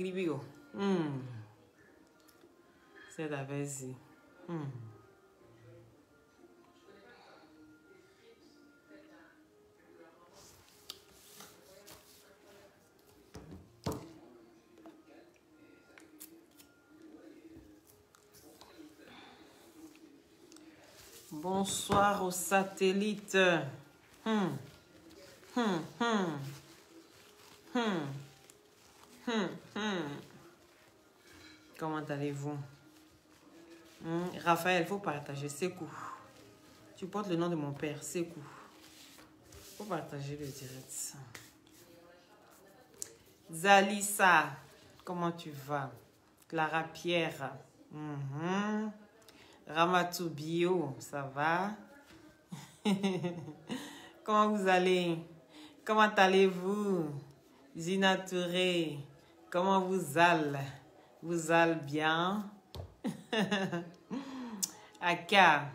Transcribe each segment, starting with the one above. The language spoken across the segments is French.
Kribio. C'est la vas-y. Bonsoir aux satellites. Comment allez-vous? Raphaël, il faut partager. Sekou. Tu portes le nom de mon père, Sekou. Il faut partager le direct. Zalissa, comment tu vas? Clara Pierre. Ramatou Bio, ça va? Comment vous allez? Comment allez-vous? Zina Touré, comment vous allez? Vous allez bien? Aka,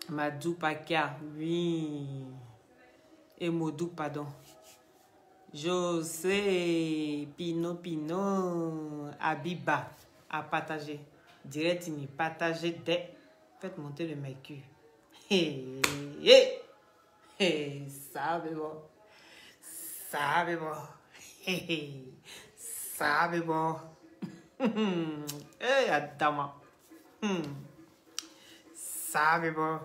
Madou Paka, oui. Et Modou, pardon. José, Pino, Abiba, à partager. Direct, il partager des. Faites monter le mercure. Sabe bon. Sabe bon. Sabe bon. Adama. Sabe bon.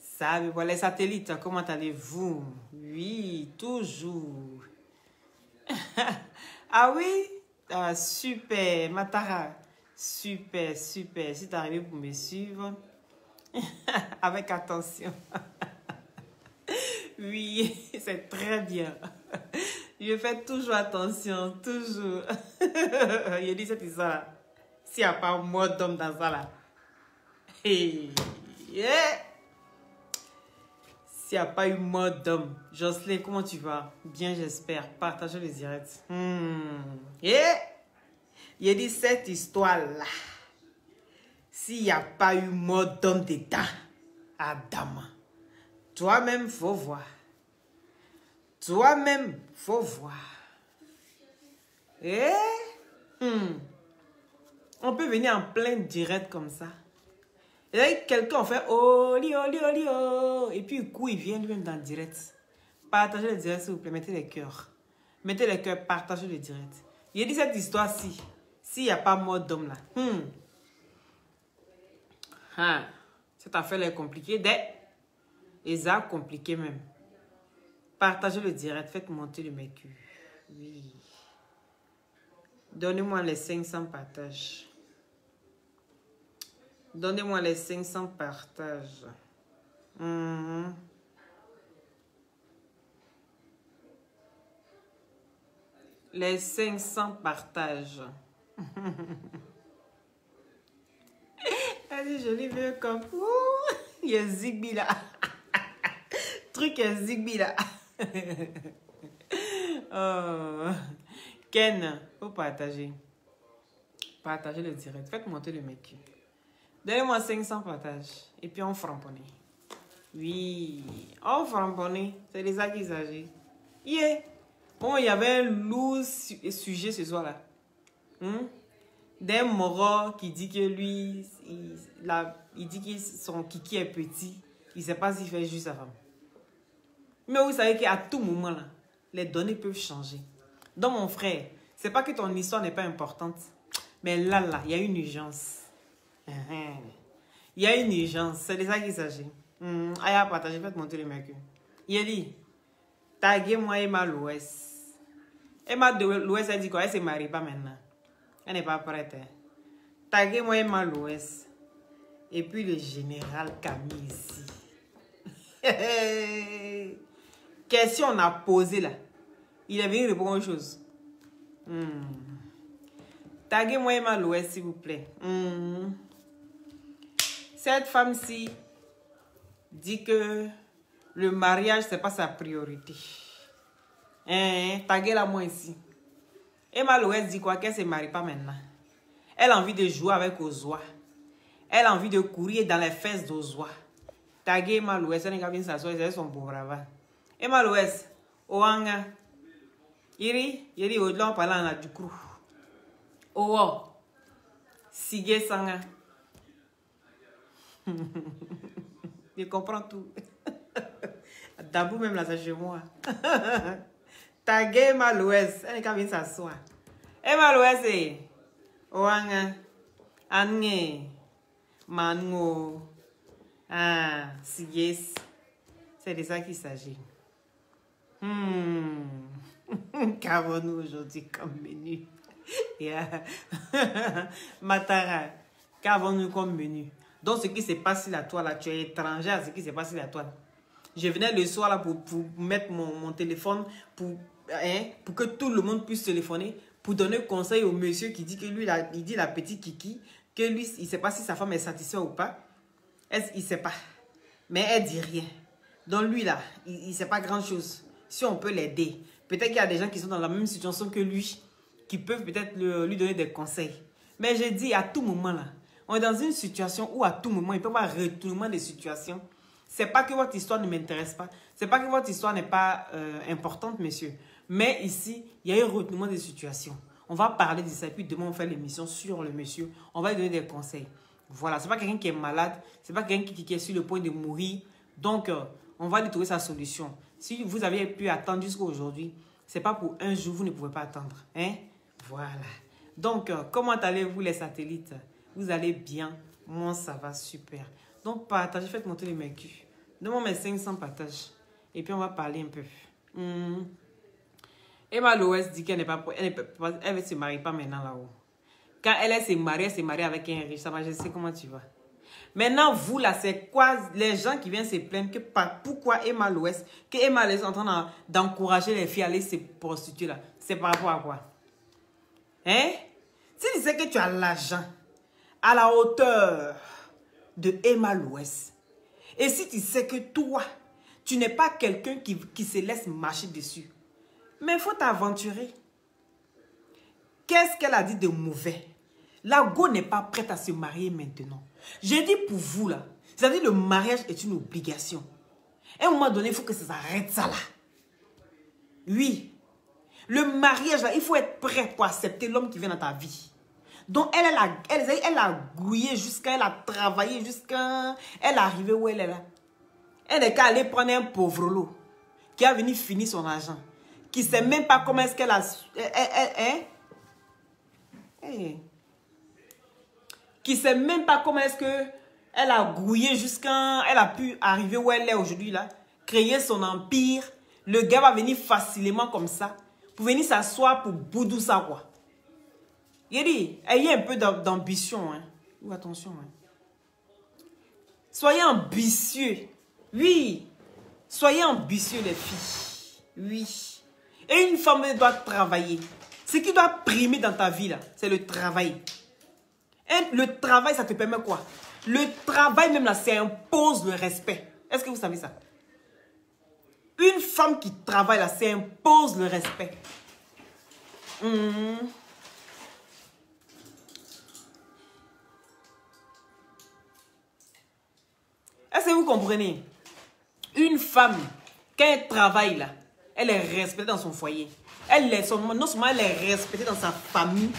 Sabe bon. Les satellites, comment allez-vous? Oui, toujours. Ah oui? Ah, super, Matara. Super. Si tu es arrivé pour me suivre, avec attention. Oui, c'est très bien. Je fais toujours attention, toujours. Je dis cette histoire-là. S'il n'y a pas un mot d'homme dans ça, là. S'il n'y a pas eu mot d'homme. Jocelyn, comment tu vas? Bien, j'espère. Partagez le direct. Il dit cette histoire-là. S'il n'y a pas eu mot d'homme dedans, Adam, toi-même, faut voir. Toi-même, faut voir. On peut venir en plein direct comme ça. Et là, quelqu'un fait oli. Et puis, du coup, il vient lui-même dans le direct. Partagez le direct, s'il vous plaît. Mettez les cœurs. Mettez les cœurs, partagez le direct. Il dit cette histoire-ci. S'il n'y a pas mort d'homme là. Cette affaire est compliquée. Et ça compliqué même. Partagez le direct. Faites monter le mercure. Oui. Donnez-moi les 500 partages. Donnez-moi les 500 partages. Les 500 partages. Allez, joli vieux comme... Il y a Zigby là. Truc est Zigby là. Ken, faut partager. Partagez le direct. Faites monter le mec. Donnez-moi 500 partages. Et puis on framponne. Oui, on framponne. C'est les aguisages. Bon, il y avait un lourd sujet ce soir-là. D'un moro qui dit que lui, il dit que son kiki est petit. Il ne sait pas s'il fait juste sa femme. Mais vous savez qu'à tout moment, là, les données peuvent changer. Donc, mon frère, c'est pas que ton histoire n'est pas importante. Mais là, il y a une urgence. Il y a une urgence. C'est de ça qu'il s'agit. Aïe, partager, faites monter le mercure. Il dit, taguez-moi Emma l'Ouest. Emma de l'Ouest, elle dit quoi? Elle ne se marie pas maintenant. Elle n'est pas prête. Taguez-moi Emma l'Ouest. Et puis le général Camille ici. Question on a posé là. Il est venu répondre aux choses. Taguez-moi Emma l'Ouest, s'il vous plaît. Cette femme-ci dit que le mariage, c'est pas sa priorité. Taguez-la moi ici. Emma l'Ouest dit quoi? Qu'elle ne se marie pas maintenant. Elle a envie de jouer avec Ozoa. Elle a envie de courir dans les fesses d'Ozoa. Taguez Emma l'Ouest. Elle n'a pas s'asseoir, c'est son beau brava. Emma l'Ouest. Oanga. Iri, on parle en du crew. Oh, Sige Sanga. Je comprends tout. D'abord même là, c'est chez moi. Tagué Malouès. Elle est quand même s'asseoir. Eh Malouès, Oanga. Ange. Mango. Ah, Sige. C'est de ça qu'il s'agit. Qu'avons-nous aujourd'hui comme menu? Yeah. Matara, qu'avons-nous comme menu? Donc, ce qui s'est passé là, toi, là, tu es étranger à ce qui s'est passé là, toi. Je venais le soir là pour mettre mon téléphone pour que tout le monde puisse téléphoner, pour donner conseil au monsieur qui dit que lui, là, il dit la petite Kiki, que lui, il ne sait pas si sa femme est satisfaite ou pas. Il ne sait pas. Mais elle dit rien. Donc, lui, là, il ne sait pas grand-chose. Si on peut l'aider. Peut-être qu'il y a des gens qui sont dans la même situation que lui, qui peuvent peut-être lui donner des conseils. Mais je dis, à tout moment, là, on est dans une situation où à tout moment, il peut y avoir un retournement des situations. Ce n'est pas que votre histoire ne m'intéresse pas. Ce n'est pas que votre histoire n'est pas importante, monsieur. Mais ici, il y a un retournement des situations. On va parler de ça. Et puis demain, on fait l'émission sur le monsieur. On va lui donner des conseils. Voilà. Ce n'est pas quelqu'un qui est malade. Ce n'est pas quelqu'un qui est sur le point de mourir. Donc, on va lui trouver sa solution. Si vous avez pu attendre jusqu'à aujourd'hui, ce n'est pas pour un jour, vous ne pouvez pas attendre. Hein? Voilà. Donc, comment allez-vous les satellites? Vous allez bien? Moi, ça va super. Donc, partagez, faites monter les mecs. Donne-moi mes 500 partages. Et puis, on va parler un peu. Emma Loès dit qu'elle ne se marie pas maintenant là-haut. Quand elle s'est mariée avec un riche. Ça va, je sais comment tu vas. Maintenant, vous, là, c'est quoi les gens qui viennent se plaindre que pourquoi Emma Loès, que Emma Loès est en train d'encourager les filles à aller se prostituer là. C'est par rapport à quoi? Hein? Si tu sais que tu as l'argent à la hauteur de Emma Loès, et si tu sais que toi, tu n'es pas quelqu'un qui se laisse marcher dessus, mais il faut t'aventurer. Qu'est-ce qu'elle a dit de mauvais? La go n'est pas prête à se marier maintenant. J'ai dit pour vous là, c'est-à-dire le mariage est une obligation. À un moment donné, il faut que ça s'arrête ça là. Oui. Le mariage là, il faut être prêt pour accepter l'homme qui vient dans ta vie. Donc elle a gouillé jusqu'à, elle a travaillé jusqu'à, elle est arrivée où elle est là. Elle n'est qu'à aller prendre un pauvre lot qui a venu finir son argent, qui ne sait même pas comment est-ce qu'elle a... qui ne sait même pas comment est-ce qu'elle a grouillé jusqu'à... Elle a pu arriver où elle est aujourd'hui là, créer son empire. Le gars va venir facilement comme ça, pour venir s'asseoir pour boudou ça quoi. Il dit, ayez un peu d'ambition. Hein. Ou attention. Hein. Soyez ambitieux. Oui. Soyez ambitieux les filles. Oui. Et une femme doit travailler. Ce qui doit primer dans ta vie là, c'est le travail. Et le travail, ça te permet quoi? Le travail même là, ça impose le respect. Est-ce que vous savez ça? Une femme qui travaille là, ça impose le respect. Est-ce que vous comprenez? Une femme, quand elle travaille là, elle est respectée dans son foyer. Non seulement elle est respectée dans sa famille,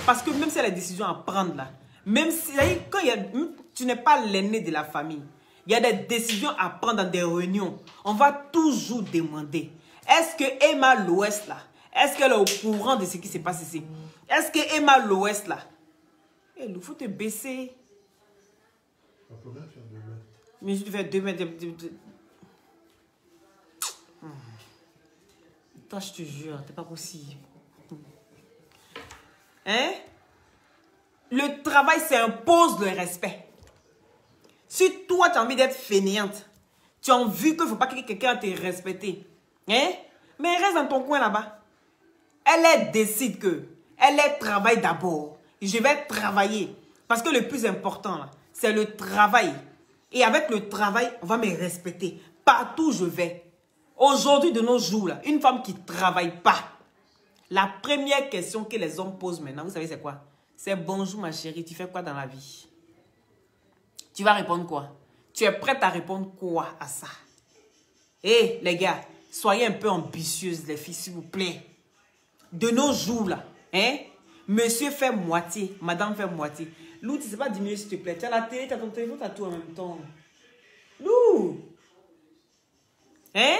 parce que même si elle a des décisions à prendre là, même si quand tu n'es pas l'aîné de la famille, il y a des décisions à prendre dans des réunions. On va toujours demander, est-ce que Emma Loès là, est-ce qu'elle est au courant de ce qui se passe ici? Est-ce que Emma Loès là, il faut te baisser. On peut rien faire 2 mètres. Mais je te fais 2 mètres. Toi, je te jure, c'est pas possible. Hein? Le travail s'impose le respect. Si toi, tu as envie d'être fainéante, tu as envie qu'il ne faut pas que quelqu'un te respecte. Hein? Mais reste dans ton coin là-bas. Elle décide que elle travaille d'abord. Je vais travailler. Parce que le plus important, c'est le travail. Et avec le travail, on va me respecter. Partout où je vais. Aujourd'hui, de nos jours, là, une femme qui ne travaille pas, la première question que les hommes posent maintenant, vous savez c'est quoi? C'est bonjour ma chérie, tu fais quoi dans la vie? Tu vas répondre quoi? Tu es prête à répondre quoi à ça? Eh les gars, soyez un peu ambitieuses les filles s'il vous plaît. De nos jours là, hein? Monsieur fait moitié, madame fait moitié. Lou, tu ne sais pas diminuer s'il te plaît. Tu as la télé, tu as ton téléphone, tu as tout en même temps. Lou! Hein?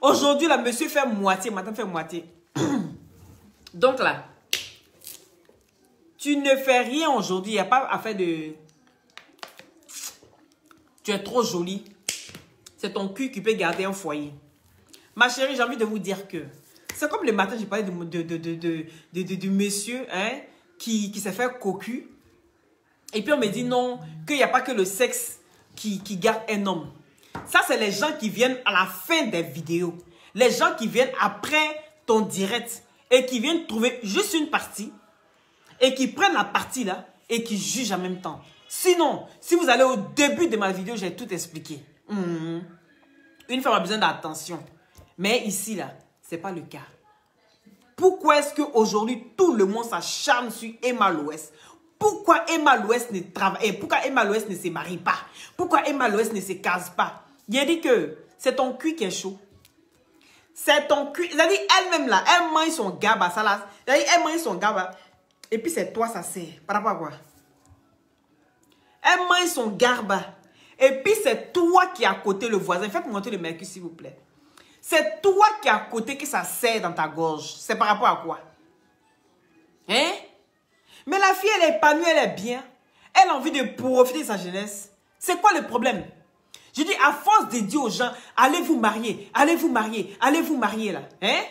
Aujourd'hui, là, monsieur fait moitié, madame fait moitié. Donc là, tu ne fais rien aujourd'hui. Il n'y a pas affaire de... Tu es trop jolie. C'est ton cul qui peut garder un foyer. Ma chérie, j'ai envie de vous dire que... C'est comme le matin, j'ai parlé de monsieur hein, qui s'est fait cocu. Et puis on me dit non, qu'il n'y a pas que le sexe qui garde un homme. Ça, c'est les gens qui viennent à la fin des vidéos. Les gens qui viennent après ton direct et qui viennent trouver juste une partie et qui prennent la partie là et qui jugent en même temps. Sinon, si vous allez au début de ma vidéo, j'ai tout expliqué. Une femme a besoin d'attention. Mais ici, là, ce n'est pas le cas. Pourquoi est-ce qu'aujourd'hui, tout le monde s'acharne sur Emma Loès? Pourquoi Emma Loès ne travaille? Pourquoi Emma Loès ne se marie pas? Pourquoi Emma Loès ne se case pas? Il a dit que c'est ton cul qui est chaud. C'est ton cul. C'est-à-dire elle-même là, elle mange son gaba. Ça là. C'est-à-dire elle mange son gaba. Et puis c'est toi, ça sert. Par rapport à quoi? Elle mange son garba. Et puis c'est toi qui es à côté le voisin. Faites monter le mercure s'il vous plaît. C'est toi qui es à côté que ça serre dans ta gorge. C'est par rapport à quoi? Hein? Mais la fille, elle est épanouie, elle est bien. Elle a envie de profiter de sa jeunesse. C'est quoi le problème? Je dis, à force de dire aux gens, allez vous marier, allez vous marier, allez vous marier là. Hein?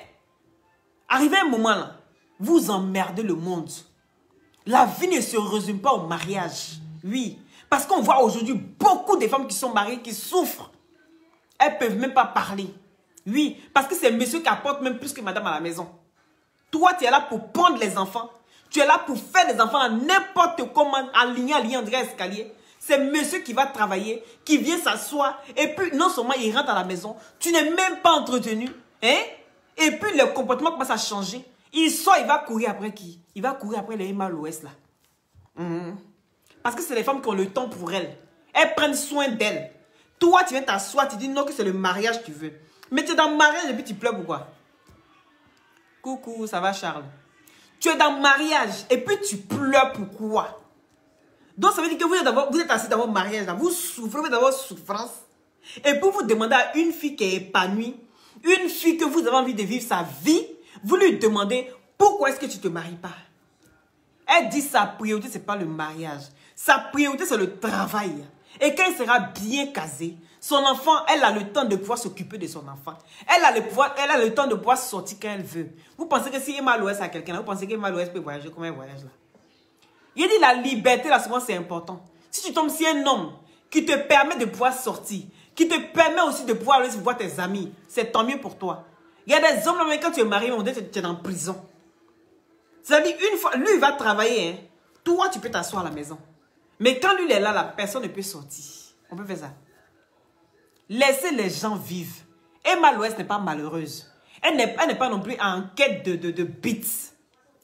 Arrivé un moment là, vous emmerdez le monde. La vie ne se résume pas au mariage. Oui. Parce qu'on voit aujourd'hui beaucoup de femmes qui sont mariées, qui souffrent. Elles ne peuvent même pas parler. Oui. Parce que c'est monsieur qui apporte même plus que madame à la maison. Toi, tu es là pour prendre les enfants. Tu es là pour faire des enfants n'importe comment, aligné, on dirait escalier. C'est monsieur qui va travailler, qui vient s'asseoir. Et puis, non seulement il rentre à la maison, tu n'es même pas entretenu. Hein? Et puis, le comportement commence à changer. Il sort, il va courir après qui? Il va courir après les Emma Loès, là. Parce que c'est les femmes qui ont le temps pour elles. Elles prennent soin d'elles. Toi, tu viens t'asseoir, tu dis non que c'est le mariage que tu veux. Mais tu es dans le mariage et puis tu pleures pourquoi? Coucou, ça va Charles? Tu es dans le mariage et puis tu pleures pourquoi? Donc ça veut dire que vous êtes assis dans votre mariage, là, vous souffrez, vous êtes dans votre souffrance. Et puis vous demandez à une fille qui est épanouie, une fille que vous avez envie de vivre sa vie, vous lui demandez pourquoi est-ce que tu ne te maries pas? Elle dit sa priorité, ce n'est pas le mariage. Sa priorité, c'est le travail. Et quand elle sera bien casée, son enfant, elle a le temps de pouvoir s'occuper de son enfant. Elle a le temps de pouvoir sortir quand elle veut. Vous pensez que si Emma Loès a quelqu'un, vous pensez qu'Emma Loès peut voyager comme elle voyage là? Il dit la liberté, là, souvent, c'est important. Si tu tombes sur un homme qui te permet de pouvoir sortir, qui te permet aussi de pouvoir aller voir tes amis, c'est tant mieux pour toi. Il y a des hommes, là, quand tu es marié, on dit que tu es en prison. C'est-à-dire, une fois, lui, il va travailler, hein. Toi, tu peux t'asseoir à la maison. Mais quand lui, il est là, la personne ne peut sortir. On peut faire ça. Laissez les gens vivre. Emma Loès n'est pas malheureuse. Elle n'est pas non plus en quête de bits.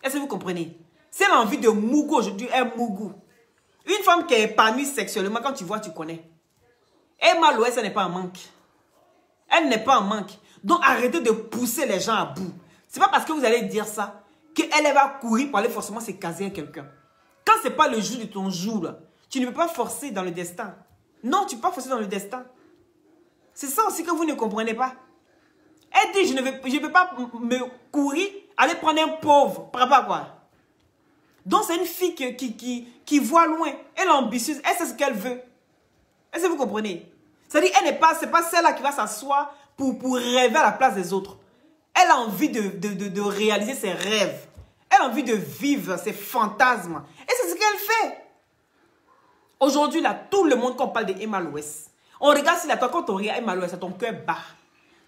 Est-ce que vous comprenez? Si elle a envie de mougou aujourd'hui, elle mougou. Une femme qui est épanouie sexuellement, quand tu vois, tu connais. Emma Loès, elle n'est pas en manque. Elle n'est pas en manque. Donc, arrêtez de pousser les gens à bout. Ce n'est pas parce que vous allez dire ça qu'elle va courir pour aller forcément se caser à quelqu'un. Quand ce n'est pas le jour de ton jour, là, tu ne peux pas forcer dans le destin. Non, tu ne peux pas forcer dans le destin. C'est ça aussi que vous ne comprenez pas. Elle dit, je ne veux pas me courir, aller prendre un pauvre. Par rapport à quoi? Donc, c'est une fille qui voit loin. Elle est ambitieuse. Elle sait ce qu'elle veut. Est-ce que vous comprenez? C'est-à-dire, c'est pas celle-là qui va s'asseoir pour rêver à la place des autres. Elle a envie de réaliser ses rêves. Elle a envie de vivre ses fantasmes. Et c'est ce qu'elle fait. Aujourd'hui, là, tout le monde, quand on parle d'Emma Loès, on regarde si là, toi, quand on regarde Emma Loès, ton cœur bat.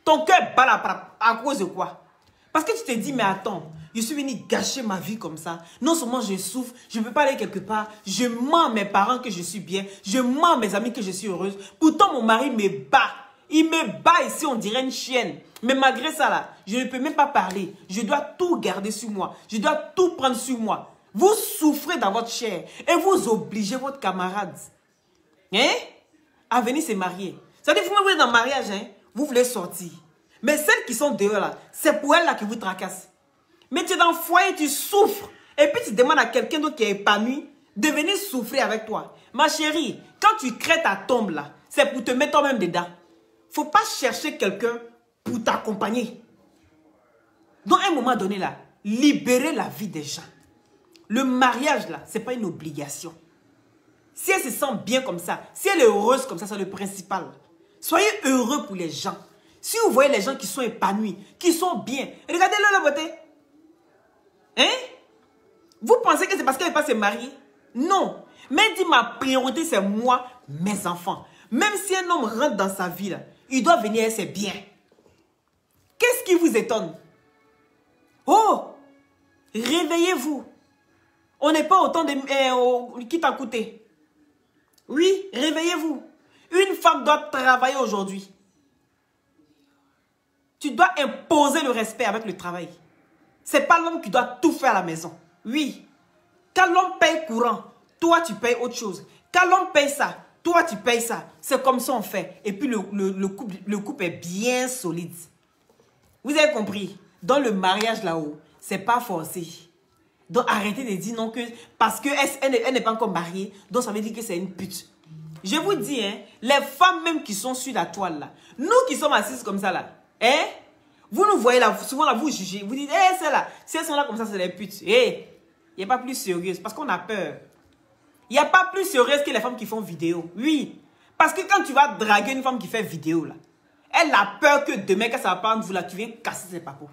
Ton cœur bat là, à cause de quoi? Parce que tu te dis, mais attends, je suis venu gâcher ma vie comme ça. Non seulement je souffre, je ne peux pas aller quelque part. Je mens à mes parents que je suis bien. Je mens à mes amis que je suis heureuse. Pourtant, mon mari me bat. Il me bat ici, on dirait une chienne. Mais malgré ça, là, je ne peux même pas parler. Je dois tout garder sur moi. Je dois tout prendre sur moi. Vous souffrez dans votre chair et vous obligez votre camarade à venir se marier. C'est-à-dire que vous êtes dans le mariage, vous voulez sortir. Mais celles qui sont dehors, là, c'est pour elles là qui vous tracassent. Mais tu es dans le foyer, tu souffres. Et puis tu demandes à quelqu'un d'autre qui est épanoui de venir souffrir avec toi. Ma chérie, quand tu crées ta tombe là, c'est pour te mettre toi-même dedans. Faut pas chercher quelqu'un pour t'accompagner. Dans un moment donné là, libérer la vie des gens. Le mariage là, c'est pas une obligation. Si elle se sent bien comme ça, si elle est heureuse comme ça, c'est le principal. Soyez heureux pour les gens. Si vous voyez les gens qui sont épanouis, qui sont bien, regardez-leur la beauté. Hein? Vous pensez que c'est parce qu'elle n'est pas se marier? Non. Mais dit ma priorité, c'est moi, mes enfants. Même si un homme rentre dans sa vie, là, il doit venir et c'est bien. Qu'est-ce qui vous étonne? Oh! Réveillez-vous. On n'est pas autant de... qui t'a coûté? Oui, réveillez-vous. Une femme doit travailler aujourd'hui. Tu dois imposer le respect avec le travail. C'est pas l'homme qui doit tout faire à la maison. Oui. Quand l'homme paye courant, toi tu payes autre chose. Quand l'homme paye ça, toi tu payes ça. C'est comme ça on fait. Et puis le couple est bien solide. Vous avez compris? Dans le mariage là-haut, c'est pas forcé. Donc arrêtez de dire non que parce qu'elle n'est pas encore mariée, donc ça veut dire que c'est une pute. Je vous dis, hein, les femmes même qui sont sur la toile là, nous qui sommes assises comme ça là, hein, vous nous voyez là, souvent là, vous jugez, vous dites, eh, c'est là, si elles sont là comme ça, c'est des putes. Eh, il n'y a pas plus sérieuse parce qu'on a peur. Il n'y a pas plus sérieuse que les femmes qui font vidéo. Oui, parce que quand tu vas draguer une femme qui fait vidéo là, elle a peur que demain, quand ça va prendre vous là, tu viens casser ses papos.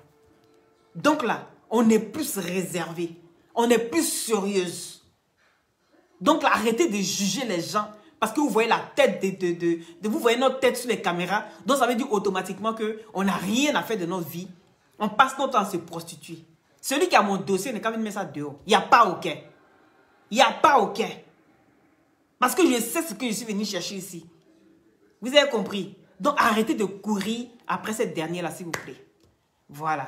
Donc là, on est plus réservé. On est plus sérieuse. Donc là, arrêtez de juger les gens. Parce que vous voyez la tête vous voyez notre tête sur les caméras. Donc ça veut dire automatiquement qu'on n'a rien à faire de notre vie. On passe notre temps à se prostituer. Celui qui a mon dossier, n'est qu'à venir mettre ça dehors. Il n'y a pas aucun. Il n'y a pas aucun. Parce que je sais ce que je suis venu chercher ici. Vous avez compris? Donc arrêtez de courir après cette dernière-là, s'il vous plaît. Voilà.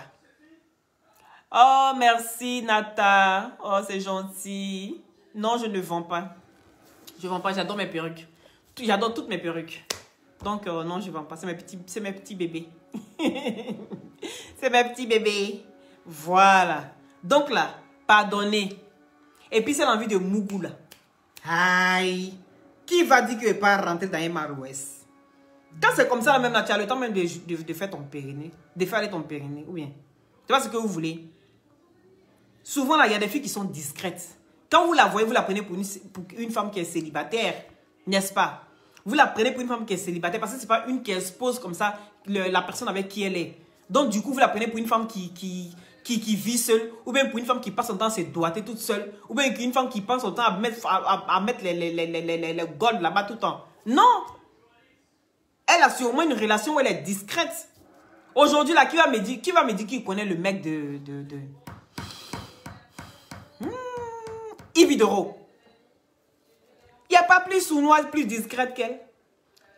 Oh, merci Nata. Oh, c'est gentil. Non, je ne vends pas. Je ne vends pas, j'adore mes perruques. J'adore toutes mes perruques. Donc, non, je ne vends pas. C'est mes petits bébés. C'est mes petits bébés. Voilà. Donc là, pardonnez. Et puis, c'est l'envie de Mougou là. Aïe. Qui va dire que tu ne pas rentrer dans un marouès? Quand c'est comme ça, même là, tu as le temps même de faire ton périnée. De faire aller ton périnée. Ou bien, tu vois ce que vous voulez? Souvent, là, il y a des filles qui sont discrètes. Quand vous la voyez, vous la prenez pour une femme qui est célibataire, n'est-ce pas? Vous la prenez pour une femme qui est célibataire parce que ce n'est pas une qui expose comme ça la personne avec qui elle est. Donc, du coup, vous la prenez pour une femme qui vit seule, ou bien pour une femme qui passe son temps à se doiter toute seule, ou bien une femme qui passe son temps à mettre les golds là-bas tout le temps. Non! Elle a sûrement une relation où elle est discrète. Aujourd'hui, là, qui va me dire qu'il connaît le mec de Yves Videro. Il n'y a pas plus sournoise, plus discrète qu'elle.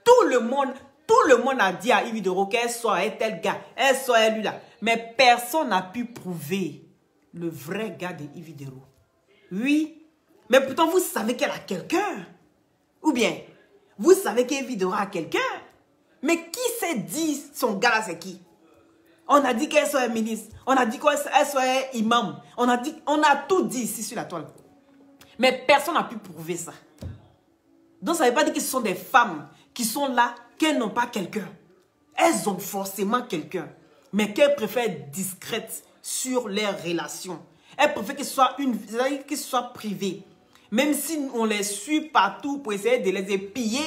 Tout le monde a dit à Yves Videro qu'elle soit tel gars, elle soit lui là. Mais personne n'a pu prouver le vrai gars de Yves Videro. Oui, mais pourtant vous savez qu'elle a quelqu'un. Ou bien, vous savez qu'Yves Videro a quelqu'un. Mais qui s'est dit son gars là c'est qui? On a dit qu'elle soit ministre. On a dit qu'elle soit imam. On a tout dit ici sur la toile. Mais personne n'a pu prouver ça. Donc ça ne veut pas dire que ce sont des femmes qui sont là, qu'elles n'ont pas quelqu'un. Elles ont forcément quelqu'un. Mais qu'elles préfèrent être discrètes sur leurs relations. Elles préfèrent que ce soit privé. Même si on les suit partout pour essayer de les épier,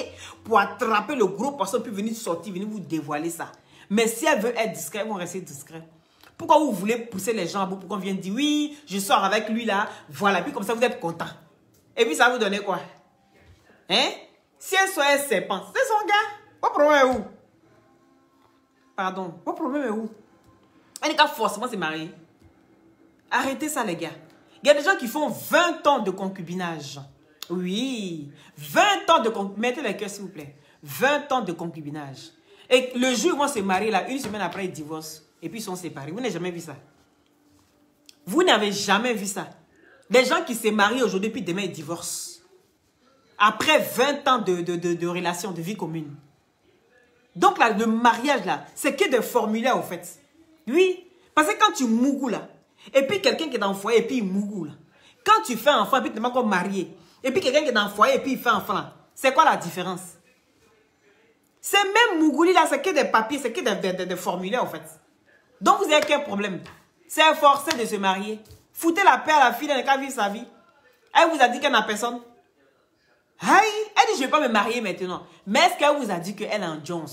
pour attraper le gros poisson, puis venir sortir, venir vous dévoiler ça. Mais si elles veulent être discrètes, elles vont rester discrètes. Pourquoi vous voulez pousser les gens à bout? Pourquoi on vient dire oui, je sors avec lui là, voilà. Puis comme ça, vous êtes content. Et puis ça va vous donner quoi? Hein? Si elle soit un serpent, c'est son gars. Votre problème est où? Pardon, votre problème est où? Elle n'est qu'à forcément se marier. Arrêtez ça, les gars. Il y a des gens qui font 20 ans de concubinage. Oui, 20 ans de concubinage. Mettez les cœurs, s'il vous plaît. 20 ans de concubinage. Et le jour où ils vont se marier, là, une semaine après, ils divorcent. Et puis, ils sont séparés. Vous n'avez jamais vu ça. Vous n'avez jamais vu ça. Des gens qui se marient aujourd'hui, puis demain, ils divorcent. Après 20 ans de relation, de vie commune. Donc, là, le mariage, là, c'est que des formulaires, au fait. Oui. Parce que quand tu mougou, là, Et puis quelqu'un qui est dans le foyer et puis il mougou là. Quand tu fais enfant et puis tu n'es pas encore marié. Et puis quelqu'un qui est dans le foyer et puis il fait enfant là. C'est quoi la différence? C'est même mougouli là, c'est que des papiers, c'est que des formulaires en fait. Donc vous avez quel problème? C'est forcé de se marier. Foutez la paix à la fille, elle n'a qu'à vivre sa vie. Elle vous a dit qu'elle n'a personne. Aïe, elle dit je ne vais pas me marier maintenant. Mais est-ce qu'elle vous a dit qu'elle est en Jones?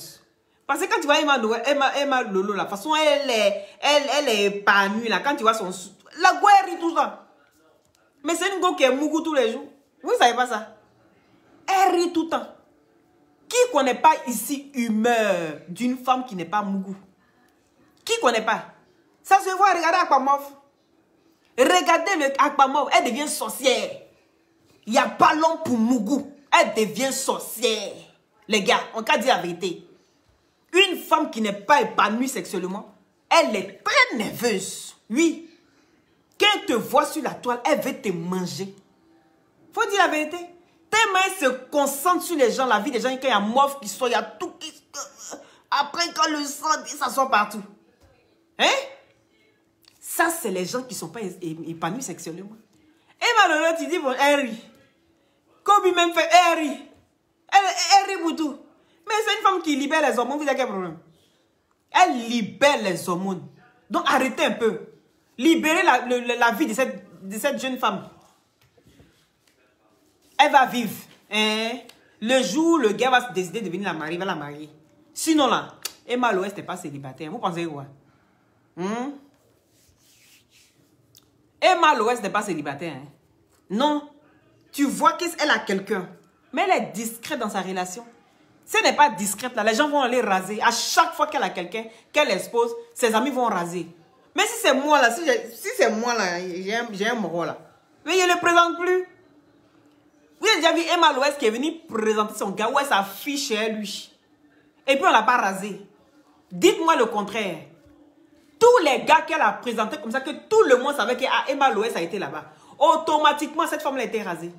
Parce que quand tu vois Emma Lolo, la façon elle est épanouie là, quand tu vois son... La guerre tout ça. Mais c'est une go qui est mougou tous les jours. Vous ne savez pas ça? Elle rit tout le temps. Qui ne connaît pas ici humeur d'une femme qui n'est pas mougou? Qui ne connaît pas? Ça se voit, regardez Aquamov. Regardez le Aquamov, elle devient sorcière. Il n'y a pas long pour mougou. Elle devient sorcière. Les gars, on peut dire la vérité. Une femme qui n'est pas épanouie sexuellement, elle est très nerveuse. Oui. Quand elle te voit sur la toile, elle veut te manger. Faut dire la vérité. Tellement elle se concentre sur les gens, la vie des gens, quand il y a morph qui sort, il y a tout qui... Après, quand le sang, ça sort partout. Hein? Ça, c'est les gens qui ne sont pas épanouis sexuellement. Et malheureusement, tu dis, bon, elle rit. Kobe même fait, elle rit. Elle rit pour tout. Mais c'est une femme qui libère les hormones, vous avez quel problème? Elle libère les hormones. Donc arrêtez un peu. Libérez la vie de cette jeune femme. Elle va vivre. Hein? Le jour où le gars va décider de venir la marier, il va la marier. Sinon là, Emma Loès n'est pas célibataire. Vous pensez quoi? Emma Loès n'est pas célibataire. Hein? Non. Tu vois qu'elle a quelqu'un. Mais elle est discrète dans sa relation. Si elle n'est pas discrète, là, les gens vont aller raser. À chaque fois qu'elle a quelqu'un, qu'elle expose, ses amis vont raser. Mais si c'est moi là, si c'est moi là, j'ai un moro là. Mais je ne le présente plus. Vous avez déjà vu Emma Loès qui est venue présenter son gars, ouais, sa fille chez lui. Et puis on ne l'a pas rasé. Dites-moi le contraire. Tous les gars qu'elle a présentés comme ça, que tout le monde savait qu'Emma Loès a été là-bas. Automatiquement, cette femme a été rasée.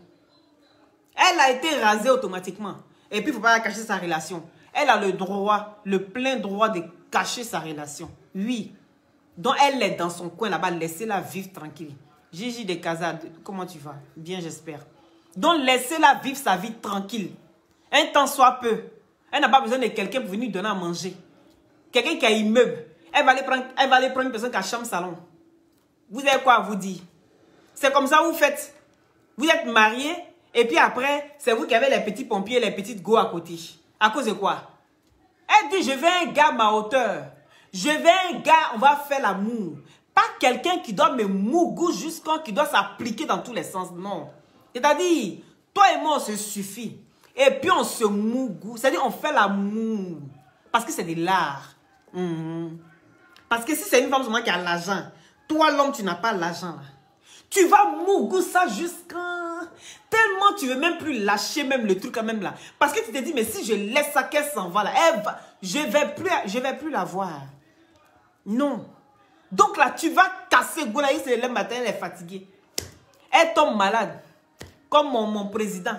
Elle a été rasée automatiquement. Et puis, il ne faut pas cacher sa relation. Elle a le droit, le plein droit de cacher sa relation. Oui. Donc, elle est dans son coin là-bas. Laissez-la vivre tranquille. Gigi de Casa, comment tu vas? Bien, j'espère. Donc, laissez-la vivre sa vie tranquille. Un temps soit peu. Elle n'a pas besoin de quelqu'un pour venir donner à manger. Quelqu'un qui a immeuble. Elle va aller prendre une personne qui a chambre salon. Vous avez quoi à vous dire? C'est comme ça que vous faites. Vous êtes mariés. Et puis après, c'est vous qui avez les petits pompiers, les petites go à côté. À cause de quoi? Elle dit, je veux un gars à ma hauteur. Je veux un gars, on va faire l'amour. Pas quelqu'un qui doit me mougou jusqu'à qui doit s'appliquer dans tous les sens. Non. C'est-à-dire, toi et moi, on se suffit. Et puis on se mougou. C'est-à-dire, on fait l'amour. Parce que c'est de l'art. Parce que si c'est une femme seulement qui a l'argent, toi, l'homme, tu n'as pas l'argent là. Tu vas mougou ça jusqu'à... Tellement tu ne veux même plus lâcher même le truc quand même là. Parce que tu te dis, mais si je laisse ça, qu'elle s'en va là, je vais plus la voir. Non. Donc là, tu vas casser Goulaïs le matin, elle est fatiguée. Elle tombe malade. Comme mon président.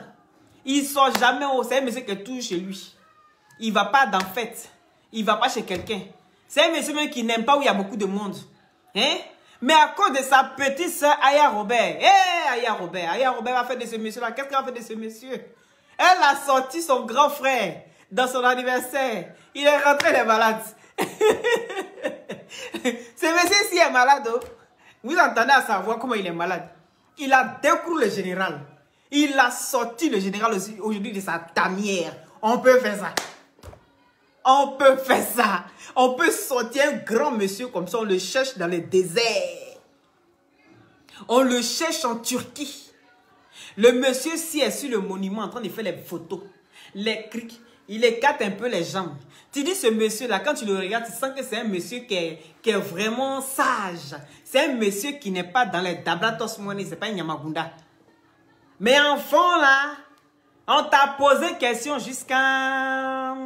Il ne sort jamais au... C'est un monsieur qui est toujours chez lui. Il ne va pas dans fête. Il ne va pas chez quelqu'un. C'est un monsieur même qui n'aime pas où il y a beaucoup de monde. Hein? Mais à cause de sa petite soeur, Aya Robert. Aya Robert va faire de ce monsieur-là. Qu'est-ce qu'elle va faire de ce monsieur? Elle a sorti son grand frère dans son anniversaire. Il est rentré, il est malade. Ce monsieur-ci est malade. Oh. Vous entendez à savoir comment il est malade. Il a découvert le général. Il a sorti le général aujourd'hui de sa tanière. On peut faire ça. On peut faire ça. On peut sortir un grand monsieur comme ça. On le cherche dans le désert. On le cherche en Turquie. Le monsieur si est sur le monument en train de faire les photos. Les crics. Il écarte un peu les jambes. Tu dis ce monsieur-là, quand tu le regardes, tu sens que c'est un monsieur qui est vraiment sage. C'est un monsieur qui n'est pas dans les dablatos money. C'est pas un Yamagunda. Mais en fond là, on t'a posé question jusqu'à...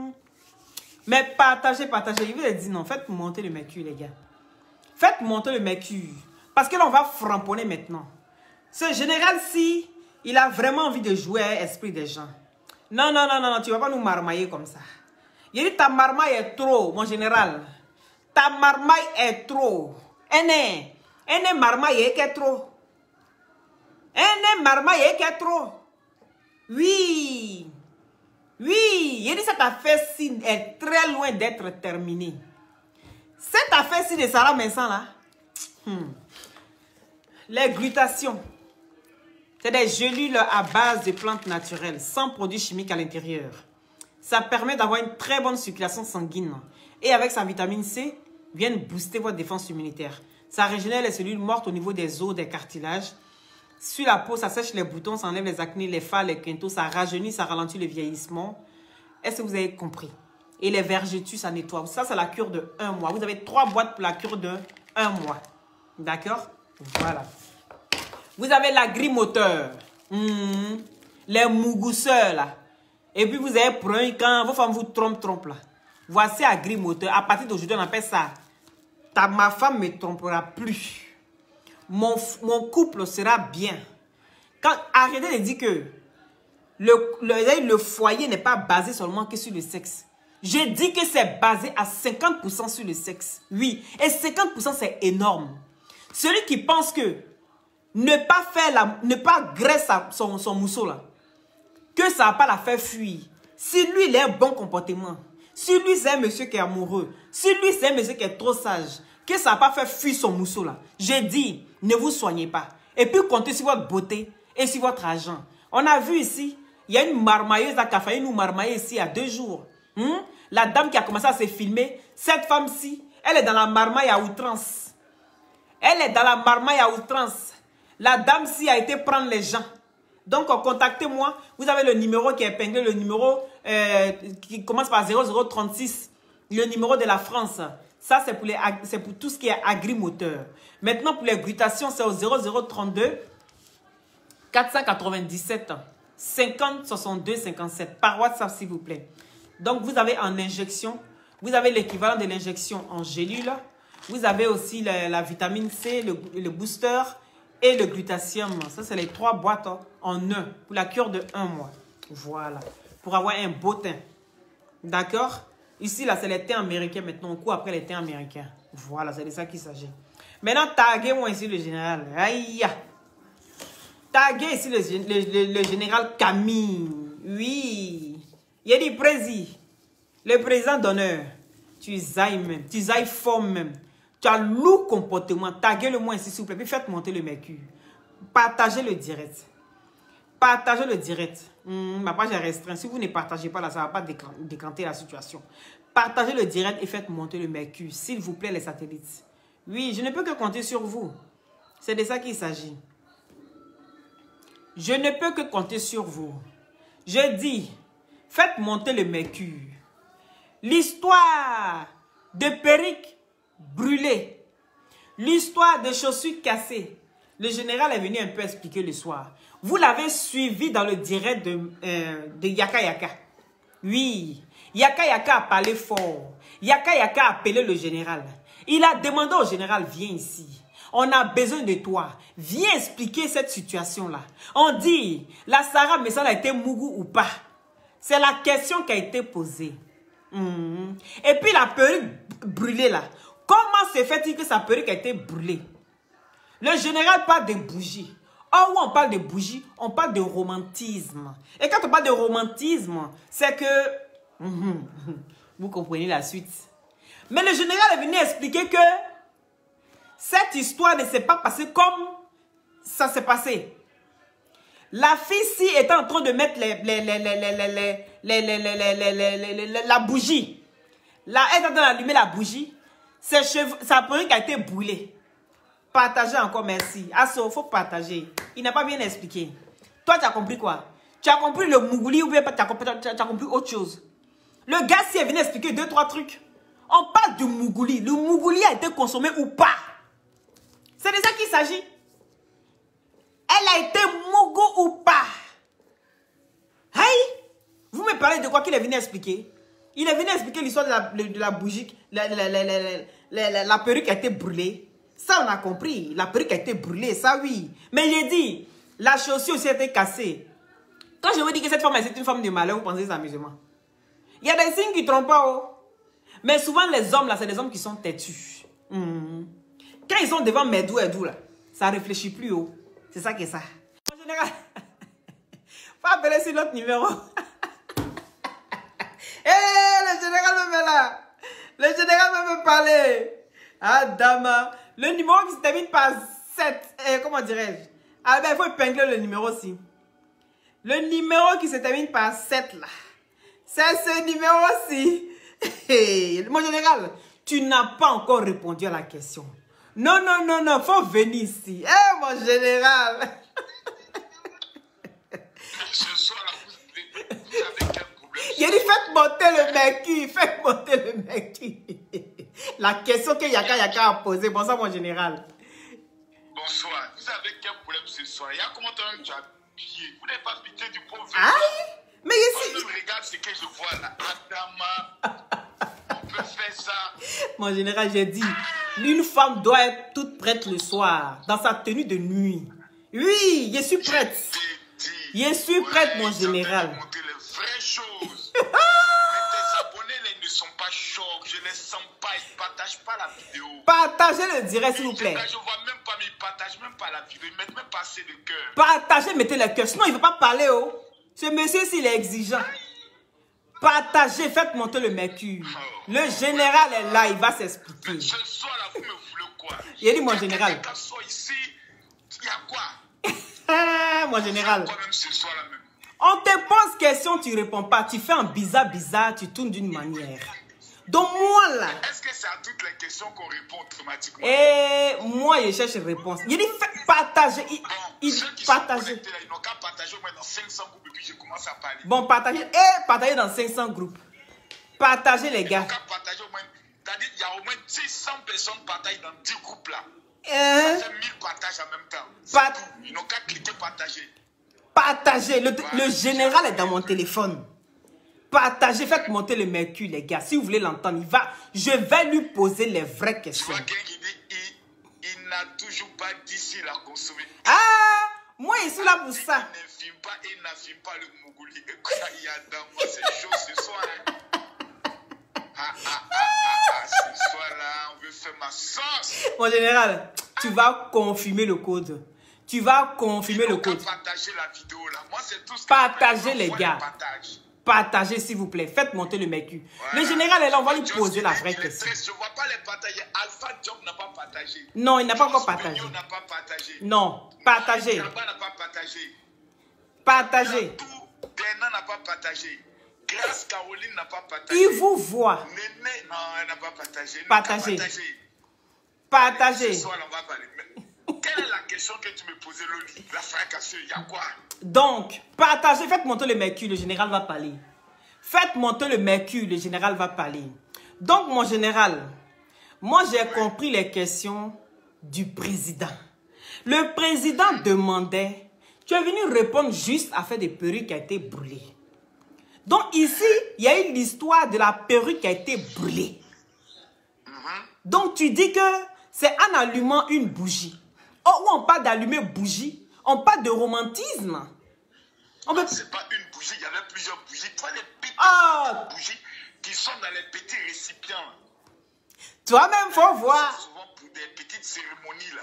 Mais partagez. Je vous ai dit non, faites monter le mercure, les gars. Faites monter le mercure. Parce que là, on va framponner maintenant. Ce général-ci, il a vraiment envie de jouer à l'esprit des gens. Non, tu ne vas pas nous marmailler comme ça. Il dit, ta marmaille est trop, mon général. Ta marmaille est trop. Un est marmaillé qui est trop. Un est marmaillé qui est trop. Oui. Oui. Il dit cette affaire-ci est très loin d'être terminée. Cette affaire-ci de Sarah Vincent là. Les glutations. C'est des gélules à base de plantes naturelles, sans produits chimiques à l'intérieur. Ça permet d'avoir une très bonne circulation sanguine. Et avec sa vitamine C, vient booster votre défense immunitaire. Ça régénère les cellules mortes au niveau des os, des cartilages. Sur la peau, ça sèche les boutons, ça enlève les acnés, les phares, les quintaux, ça rajeunit, ça ralentit le vieillissement. Est-ce que vous avez compris? Et les vergetures, ça nettoie. Ça, c'est la cure de 1 mois. Vous avez 3 boîtes pour la cure de 1 mois. D'accord? Voilà. Vous avez l'agrimoteur. Les mougousseurs, là. Et puis, vous avez pris quand vos femmes vous trompent, là. Voici agrimoteur. À partir d'aujourd'hui, on appelle ça. Ma femme ne me trompera plus. Mon couple sera bien. Arrêtez de dire que le foyer n'est pas basé seulement que sur le sexe. Je dis que c'est basé à 50% sur le sexe. Oui. Et 50% c'est énorme. Celui qui pense que ne pas graisser son mousseau là, que ça ne va pas la faire fuir. Si lui, il a un bon comportement, si lui, c'est un monsieur qui est amoureux, si lui, c'est un monsieur qui est trop sage, que ça ne va pas faire fuir son mousseau là, je dis, ne vous soignez pas. Et puis, comptez sur votre beauté et sur votre argent. On a vu ici, il y a une marmailleuse qui a failli nous marmailler ici il y a 2 jours. La dame qui a commencé à se filmer, cette femme-ci, elle est dans la marmaille à outrance. Elle est dans la marmaille à outrance. La dame-ci a été prendre les gens. Donc, contactez-moi. Vous avez le numéro qui est épinglé, le numéro qui commence par 0036, le numéro de la France. Ça, c'est pour tout ce qui est agrimoteur. Maintenant, pour les glutations, c'est au 0032 497 50 62 57 par WhatsApp, s'il vous plaît. Donc, vous avez en injection, vous avez l'équivalent de l'injection en gélule. Vous avez aussi la vitamine C, le booster et le glutatium. Ça, c'est les 3 boîtes en un pour la cure de 1 mois. Voilà. Pour avoir un beau teint. D'accord? Ici, là, c'est les teints américains. Maintenant, on court après les teints américains. Voilà, c'est de ça qu'il s'agit. Maintenant, taguez-moi ici le général. Aïe! Taguez ici le général Camille. Oui. Il a dit président. Le président d'honneur. Tu zailles même. Tu zailles fort même. Tu as lourd comportement. Taguez-le moi ici, s'il vous plaît. Puis faites monter le mercure. Partagez le direct. Partagez le direct. Ma page est restreinte. Si vous ne partagez pas là, ça ne va pas décanter la situation. Partagez le direct et faites monter le mercure. S'il vous plaît, les satellites. Oui, je ne peux que compter sur vous. C'est de ça qu'il s'agit. Je ne peux que compter sur vous. Je dis, faites monter le mercure. L'histoire de perruques brûlées. L'histoire de chaussures cassées. Le général est venu un peu expliquer le soir. Vous l'avez suivi dans le direct de Yaka Yaka. Oui, Yaka Yaka a parlé fort. Yaka Yaka a appelé le général. Il a demandé au général, viens ici. On a besoin de toi. Viens expliquer cette situation-là. On dit, la Sarah Vincent a été mougou ou pas? C'est la question qui a été posée. Et puis la perruque brûlée là. Comment se fait-il que sa perruque a été brûlée? Le général parle de bougies. Or, où on parle de bougies, on parle de romantisme. Et quand on parle de romantisme, c'est que... vous comprenez la suite. Mais le général est venu expliquer que cette histoire ne s'est pas passée comme ça s'est passé. La fille-ci était en train de mettre la bougie. Là, elle est en train d'allumer la bougie. Sa perruque a été brûlée. Partagez encore, merci. Asso, il faut partager. Il n'a pas bien expliqué. Toi, tu as compris quoi? Tu as compris le mougouli ou bien tu as compris autre chose? Le gars, si est venu expliquer 2-3 trucs. On parle du mougouli. Le mougouli a été consommé ou pas? C'est de ça qu'il s'agit. Elle a été mougou ou pas? Hey! Vous me parlez de quoi qu'il est venu expliquer? Il est venu expliquer l'histoire de la bougie. La perruque a été brûlée. Ça, on a compris. La perruque a été brûlée, ça oui. Mais j'ai dit, la chaussure aussi a été cassée. Quand je vous dis que cette femme est une femme de malheur, vous pensez que c'est amusement. Il y a des signes qui ne trompent pas. Oh. Mais souvent, les hommes, là, c'est des hommes qui sont têtus. Quand ils sont devant Medou et Dou, là, ça ne réfléchit plus haut. C'est ça qui est ça. En général, faut appeler sur l'autre numéro. Le général me met là. Le général va me parler. Ah, dama. Le numéro qui se termine par 7. Comment dirais-je? Ah ben, il faut épingler le numéro aussi. Le numéro qui se termine par 7 là. C'est ce numéro-ci. Mon général, tu n'as pas encore répondu à la question. Non, non, non, non, faut venir ici. Mon général. Ce soir là, vous avez quel problème? Il a dit, faites monter le mercure, faites monter le mercure. La question que Yaka a posée. Bonsoir, mon général. Bonsoir. Vous avez quel problème ce soir? Il y a combien de temps que tu as pillé? Vous n'avez pas pitié du pauvre? Aïe! Mais ici... Quand je regarde ce que je vois là, Adama, on peut faire ça. Mon général, j'ai dit, une femme doit être toute prête le soir, dans sa tenue de nuit. Oui, je suis prête. Je suis prête, mon général. Montrer les vraies choses. Mais tes abonnés là, ils ne sont pas chocs. Je ne les sens pas. Ils ne partagent pas la vidéo. Partagez le direct, s'il vous plaît. Je vois même pas, mais ils ne partagent même pas la vidéo. Ils ne mettent même pas assez de cœur. Partagez, mettez le cœur. Sinon, il ne veut pas parler, oh. Ce monsieur, s'il est exigeant. Partagez, faites monter le mercure. Le général est là, il va s'expliquer. Ce soir là, vous me voulez quoi? Il a dit, mon général. Quand soit ici, il y a quoi? Mon général. Quoi même ce soir là même? On te pose question, tu ne réponds pas. Tu fais un bizarre, tu tournes d'une manière. Donc moi là. Est-ce que c'est à toutes les questions qu'on répond automatiquement? Et moi, je cherche une réponse. Il dit, partagez. Il dit, partagez. Ils n'ont qu'à partager au moins dans 500 groupes et puis je commence à parler. Bon, partagez. Et partagez dans 500 groupes. Partagez, les gars. Ils n'ont qu'à partager au moins. C'est-à-dire qu'il y a au moins 600 personnes partagent dans 10 groupes là. Ça fait 1000 partages en même temps. Ils n'ont qu'à cliquer partager. Partagez. Le général est dans mon téléphone. Partagez, faites monter le mercure, les gars. Si vous voulez l'entendre, je vais lui poser les vraies questions. Tu vois quelqu'un qui dit, il n'a toujours pas dit s'il a consommé. Ah, moi, je suis là pour ça. Il ne filme pas et n'affirme pas le Mougouli. Il y a dans moi ces choses ce soir. Ce soir là, on veut faire ma sauce. Mon général, tu vas confirmer le code. Tu vas confirmer le code. Partager la vidéo là. Moi, c'est tout ce que partagez, les gars. Partagez, s'il vous plaît. Faites monter le mercure. Voilà. Le général est là, on va lui poser la vraie question. Je ne vois pas les partager. Alpha Job n'a pas partagé. Non, il n'a pas encore partagé. n'a pas partagé. Non, partagez. N'a pas partagé. Partagez. Bernard n'a pas partagé. Grâce Caroline n'a pas partagé. Il vous voit. Néné, non, elle n'a pas partagé. Partagez. Partagez. Ce soir, on va parler. Quelle est la question que tu me posais, Loli? La fracassure, il y a quoi? Donc, partagez, faites monter le mercure, le général va parler. Faites monter le mercure, le général va parler. Donc, mon général, moi j'ai compris les questions du président. Le président demandait, tu es venu répondre juste à faire des perruques qui a été brûlées. Donc ici, il y a eu l'histoire de la perruque qui a été brûlée. Donc tu dis que c'est en allumant une bougie. Oh, où on parle d'allumer bougie, on parle de romantisme. C'est pas une bougie, il y avait plusieurs bougies. Toi, les petites bougies qui sont dans les petits récipients. Toi-même, faut voir. Souvent pour des petites cérémonies là.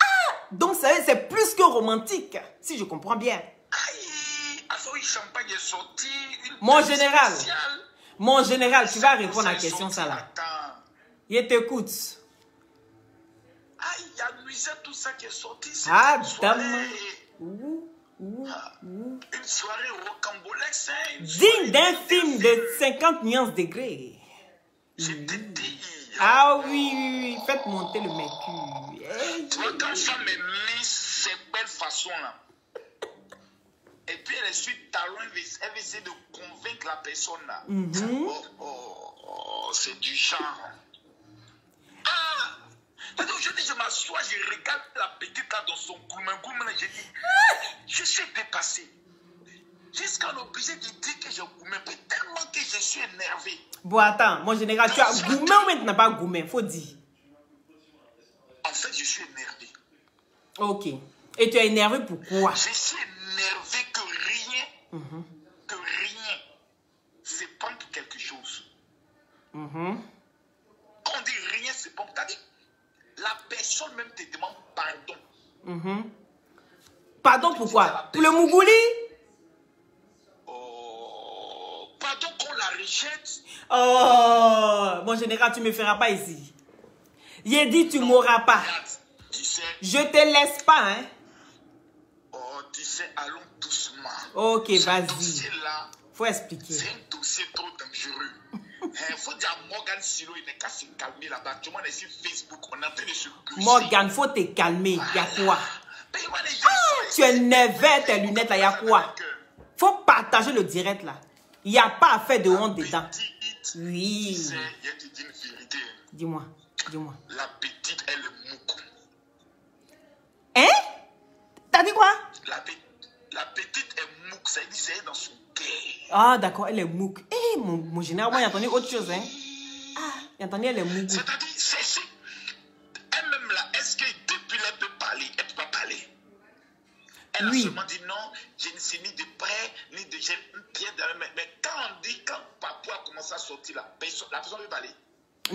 Ah, donc c'est plus que romantique, si je comprends bien. Aïe, le champagne est sorti. Mon général, tu vas répondre à la question ça là. Je t'écoute. Aïe, il y a nuisette, tout ça qui est sorti. Ah, dame. Une soirée rocambolesque. Digne d'un film de 50 nuances degrés. Ah oui, faites monter le mercure. Tu vois, quand ça me met ces belles façons là. Et puis elle est sur talon, elle va essayer de convaincre la personne là. C'est du genre. Aujourd'hui, je m'assois, je regarde la petite là dans son gourmand. J'ai dit, je suis dépassé. Jusqu'à l'obligé de dire que j'ai gourmand, tellement que je suis énervé. Bon, attends, mon général, tu as gourmand ou tu n'as pas gourmand? Faut dire. En fait, je suis énervé. Ok. Et tu es énervé pourquoi? Je suis énervé que rien se pompe quelque chose. Quand on dit rien se pompe, c'est-à-dire la même te demande pardon. Pardon pourquoi? Pour le Mougouli? Oh, pardon qu'on la rejette. Oh, mon général, tu ne me feras pas ici. J'ai dit, tu ne m'auras pas. Tu sais, Je te laisse pas, hein. oh, tu sais, allons doucement. Ok, vas-y. Dossier-là, Faut expliquer. c'est un dossier trop dangereux. Il faut dire à Morgan Silo, il n'est qu'à se calmer là-bas. Tout le monde est sur Facebook, on est en train de se pousser. Morgan, faut te calmer. Il y a quoi? Mais moi, les gens sont Tu es nerveux, tes lunettes là, il y a quoi? Faut partager le direct là. Il n'y a pas à faire de honte dedans. Oui. Tu sais, il y a te dire une vérité. Dis-moi, dis-moi. La petite, elle est moukou. Hein? T'as dit quoi? La petite est mouk, ça veut dire c'est dans son cœur. Ah, d'accord, elle est mouk. Eh, mon général, moi, j'ai entendu autre chose, hein. Ah, j'ai entendu, elle est mouk. C'est-à-dire, elle-même là, est-ce que depuis là, elle peut parler? Elle ne peut pas parler. Elle a seulement dit non, je ne sais ni de près, ni de... J'ai une pierre dans la main. Mais quand on dit, quand Papou a commencé à sortir, la personne peut parler.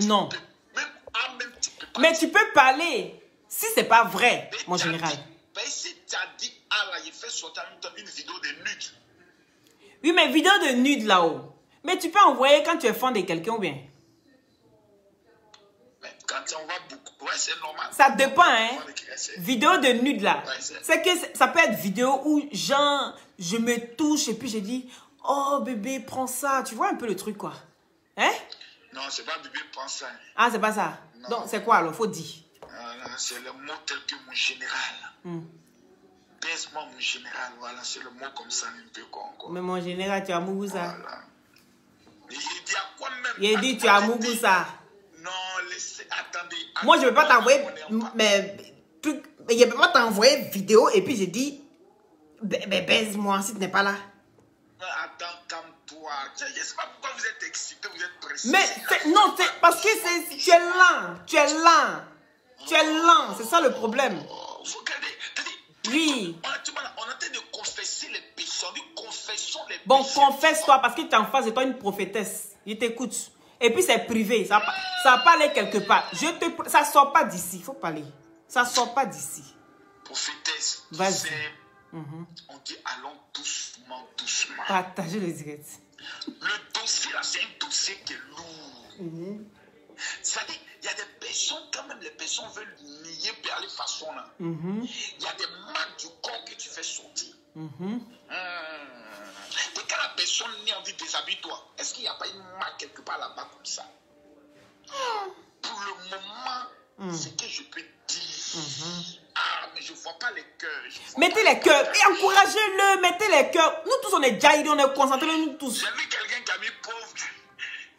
Non. Même tu peux mais tu peux parler. Si c'est pas vrai, mais mon général. Mais si tu as dit, ah là, il fait sortir en même temps une vidéo de nude. Oui, mais vidéo de nude là-haut. Mais tu peux envoyer quand tu es fan de quelqu'un ou bien? Mais quand tu envoies beaucoup, ouais, c'est normal. Ça dépend, hein. Vidéo de nude là. Ouais, c'est que ça peut être vidéo où, genre, je me touche et puis je dis, oh bébé, prends ça. Tu vois un peu le truc, quoi. Hein? Non, c'est pas bébé, prends ça. Ah, c'est pas ça. Non. Donc, c'est quoi alors? Faut dire. C'est le mot tel que mon général. Baise-moi mon général, voilà, c'est le mot comme ça, un peu quoi encore. Mais mon général, tu as Mougousa. Voilà. Il dit à quoi même? Il dit, tu as Mougousa. Non, laissez, attendez. Moi, je ne vais pas t'envoyer, mais je ne peux pas t'envoyer vidéo et puis je dis, baise-moi si tu n'es pas là. Attends, calme-toi. Je ne sais pas pourquoi vous êtes excité, vous êtes pressé. Mais non, c'est parce que tu es lent. Tu es lent. Tu es lent, c'est ça le problème. Vous regardez, oui. On est en train de confesser les péchés. On dit confessons les péchés. Bon, confesse-toi parce que tu es en face de toi une prophétesse. Je t'écoute. Et puis c'est privé. Ça va pas aller quelque part. Ça sort pas d'ici. Il faut parler. Ça sort pas d'ici. Prophétesse. Vas-y. On dit allons doucement, doucement. Partagez le direct. Le dossier là, c'est un dossier qui est lourd. C'est-à-dire, il y a des personnes, quand même, les personnes veulent nier par les façons là. Il y a des marques du corps que tu fais sortir. Et quand la personne nie, on dit déshabille-toi. Est-ce qu'il n'y a pas une marque quelque part là-bas comme ça? Pour le moment, ce que je peux dire. Ah, mais je ne vois pas les cœurs. Mettez les cœurs et encouragez-le. Mettez les cœurs. Nous tous, on est jaillis, on est concentrés, nous tous. J'ai vu quelqu'un qui a mis pauvre.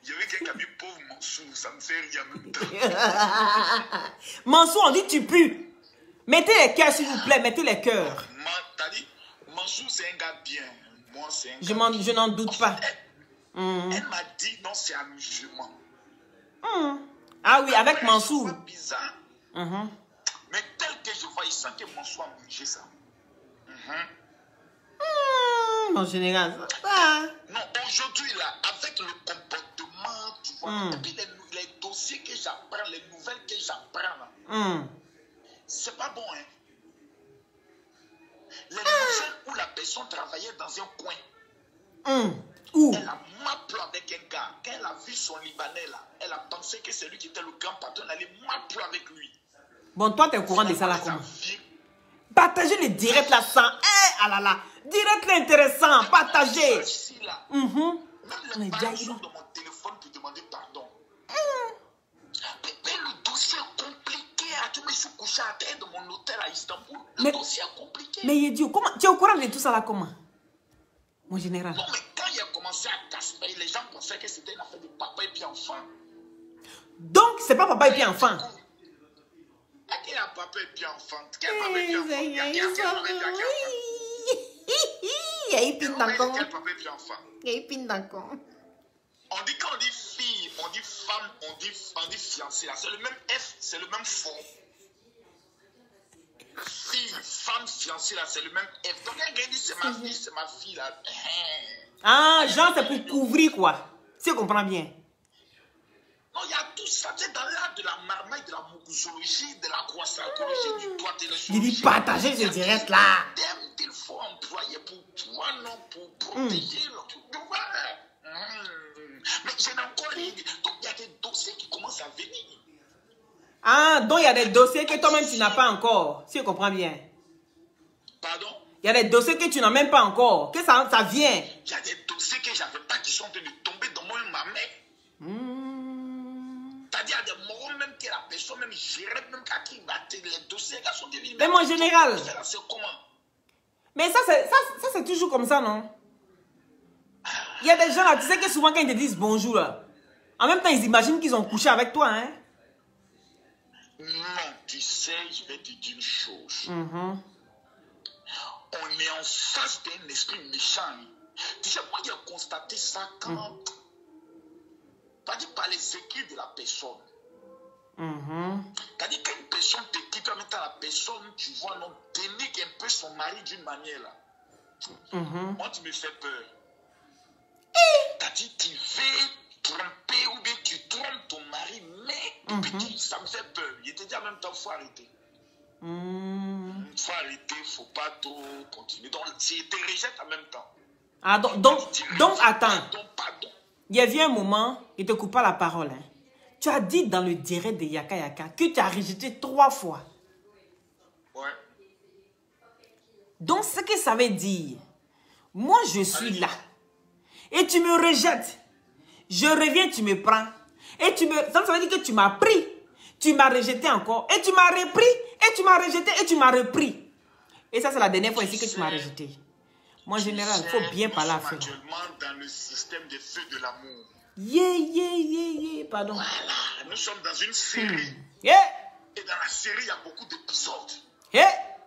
J'ai vu quelqu'un qui a mis pauvre Mansour. Ça me fait rire en même temps. Mansour, on dit tu pues. Mettez les cœurs, s'il vous plaît. Mettez les cœurs. T'as dit, Mansour, c'est un gars bien. Moi, c'est un gars je n'en doute pas. Elle m'a dit, non, c'est un musulman. Ah oui, avec Mansour. C'est bizarre. Mais tel que je vois, il sent que Mansour a mangé ça. En général. Non, aujourd'hui, là, avec le comportement, tu vois, et puis les dossiers que j'apprends, les nouvelles que j'apprends, c'est pas bon, hein. Les nouvelles où la personne travaillait dans un coin. Où? Elle a mappé avec un gars. Quand elle a vu son Libanais, là, elle a pensé que c'est lui qui était le grand patron. Elle allait mappé avec lui. Bon, toi, tu es au courant de ça là, comment? Partagez le direct là sans. Ah là là. Direct là intéressant. Partagez. Même les parents sont dans mon téléphone pour demander pardon. Mais le dossier est compliqué. Je suis couché à terre dans mon hôtel à Istanbul. Le dossier est compliqué. Mais Yedio, comment tu es au courant de tout ça là, comment? Mon général. Non, mais quand il a commencé à casser, les gens pensaient que c'était une affaire de papa et puis enfant. Donc, c'est pas papa et puis enfant. Quel papa et puis enfant? Quel papa et puis enfant? Il y a quel papa et puis enfant? Il y a épine dans le con. Quel papa et puis enfant? Il y a épine dans le con. On dit quand on dit fille, on dit femme, on dit fiancée. C'est le même F, c'est le même fond. Fille, femme, fiancée, là, c'est le même F. Donc, elle dit c'est ma fille, c'est ma fille, là. Ah, genre, c'est pour couvrir, quoi. Si on comprend bien. Non, il y a tout ça. C'est dans l'art de la marmaille, de la mucosologie, de la croissantologie, du toit et le Il dit partager ce direct là. qu'il faut employer pour toi, non, pour protéger l'autre. Mais je n'ai encore rien dit. Donc, il y a des dossiers qui commencent à venir. Ah, donc il y a des dossiers que toi-même tu n'as pas encore, si je comprends bien. Pardon? Il y a des dossiers que tu n'as même pas encore, que ça vient. Il y a des dossiers que je n'avais pas qui sont en train de tomber dans ma main. C'est-à-dire, il y a des moments même que la personne même gérait, même qu'à qui battait les dossiers, qui sont devenus. Mais mon général. C'est comment? Mais ça c'est toujours comme ça, non? Il y a des gens là, tu sais que souvent quand ils te disent bonjour, là, en même temps ils imaginent qu'ils ont couché avec toi, hein? Non, tu sais, je vais te dire une chose. On est en face d'un esprit méchant. Tu sais, moi, j'ai constaté ça quand... Pas dit par les écrits de la personne. C'est-à-dire qu'une personne te quitte, en même temps la personne, tu vois, non, dénigre un peu son mari d'une manière là. Moi, tu me fais peur. C'est-à-dire tu veux tromper ou bien tu trompes ton mari, mais petit, ça me fait peur. Il te dit en même temps, il faut arrêter. Il faut arrêter, il ne faut pas trop continuer. Donc, tu te rejettes en même temps. Ah, donc attends. Il y a eu un moment, il ne te coupe pas la parole. Hein. Tu as dit dans le direct de Yaka Yaka que tu as rejeté 3 fois. Ouais. Donc, ce que ça veut dire, moi, je suis là. Et tu me rejettes. Je reviens, tu me prends. Et tu me... Ça veut dire que tu m'as pris. Tu m'as rejeté encore. Et tu m'as repris. Et tu m'as rejeté. Et tu m'as repris. Et ça, c'est la dernière fois ici que tu m'as rejeté. Moi, en général, il faut bien parler à faire. Nous sommes actuellement dans le système des feux de l'amour. Pardon. Voilà. Nous sommes dans une série. Et dans la série, il y a beaucoup d'épisodes.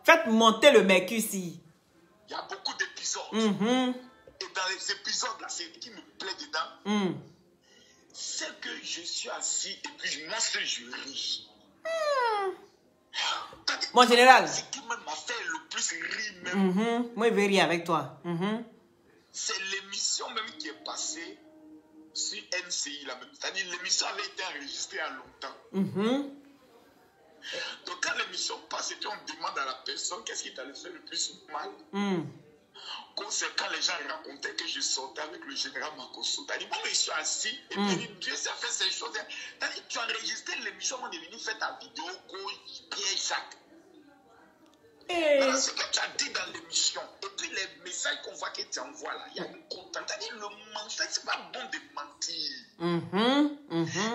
Faites monter le mercure ici. Il y a beaucoup d'épisodes. Et dans les épisodes, la série qui me plaît dedans, c'est que je suis assis et puis je ris. Mon général. Ce qui m'a fait le plus rire même. Moi, je vais rire avec toi. C'est l'émission même qui est passée sur NCI. C'est-à-dire l'émission avait été enregistrée il y a longtemps. Donc quand l'émission passe et on demande à la personne qu'est-ce qui t'allait faire le plus mal. C'est quand les gens racontaient que je sortais avec le général Makosso. T'as dit, bon, mais je suis assis, et puis Dieu s'est fait ces choses. T'as dit, tu as enregistré l'émission, on est venu faire ta vidéo, Pierre Jacques. Maintenant, ce que tu as dit dans l'émission, et puis les messages qu'on voit que tu envoies là, il y a une contente. T'as dit, le mensonge, c'est pas bon de mentir.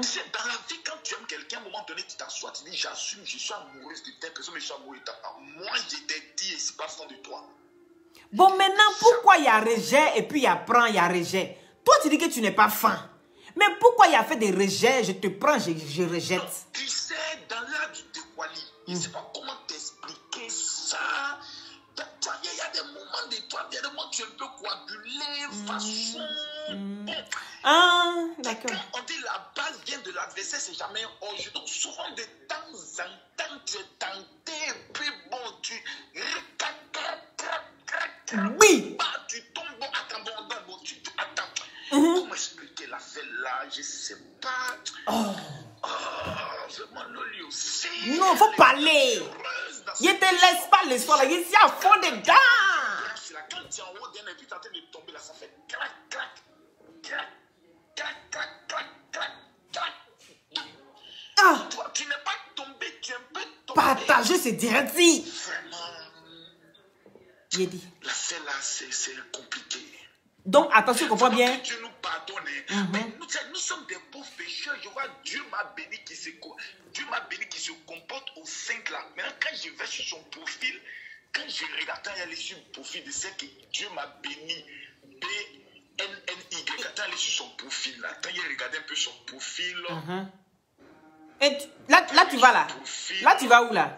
C'est dans la vie, quand tu aimes quelqu'un, à un moment donné, tu t'assois, tu dis, j'assume, je suis amoureuse de telle personne, mais je suis amoureuse de ta part. Moi, je t'ai dit, et c'est pas fond de toi. Bon, maintenant, pourquoi il y a rejet et puis il y a prend, il y a rejet? Toi, tu dis que tu n'es pas fin. Mais pourquoi il y a fait des rejets? Je te prends, je rejette. Non, tu sais, dans l'art du dévoilé, je ne sais pas comment t'expliquer ça. Il y a des moments de toi, il y a des moments où tu es un peu coagulé, façon. D'accord. On dit la base vient de l'adversaire, c'est jamais un hors-jeu. Donc, souvent, de temps en temps, tu es tenté, et puis bon, tu. Oui. Tu tombes, bon, attends, attends. Comment expliquer l'affaire là? Je sais pas. Vraiment, lui aussi. Non, faut parler. Il te laisse pas le soir là, il est à fond des gars. Quand tu es en haut d'un et puis tu es en train de tomber là, ça fait clac, clac, clac, clac, clac, clac, clac, clac. Toi, tu n'es pas tombé, tu es un peu tombé. Partager, c'est direct. Vraiment. J'ai dit. L'affaire là, c'est compliqué. Donc, attention, comprends bien. Que Dieu nous pardonne. Mais nous sommes des pauvres pécheurs. Je vois Dieu m'a béni qui se comporte au 5 là. Maintenant, quand je vais sur son profil, quand je regarde, il y a sur le profil de ce que Dieu m'a béni. BNNY. Quand il est sur son profil là, quand il regarde un peu son profil. Et là, tu vas là. Là, tu vas où là?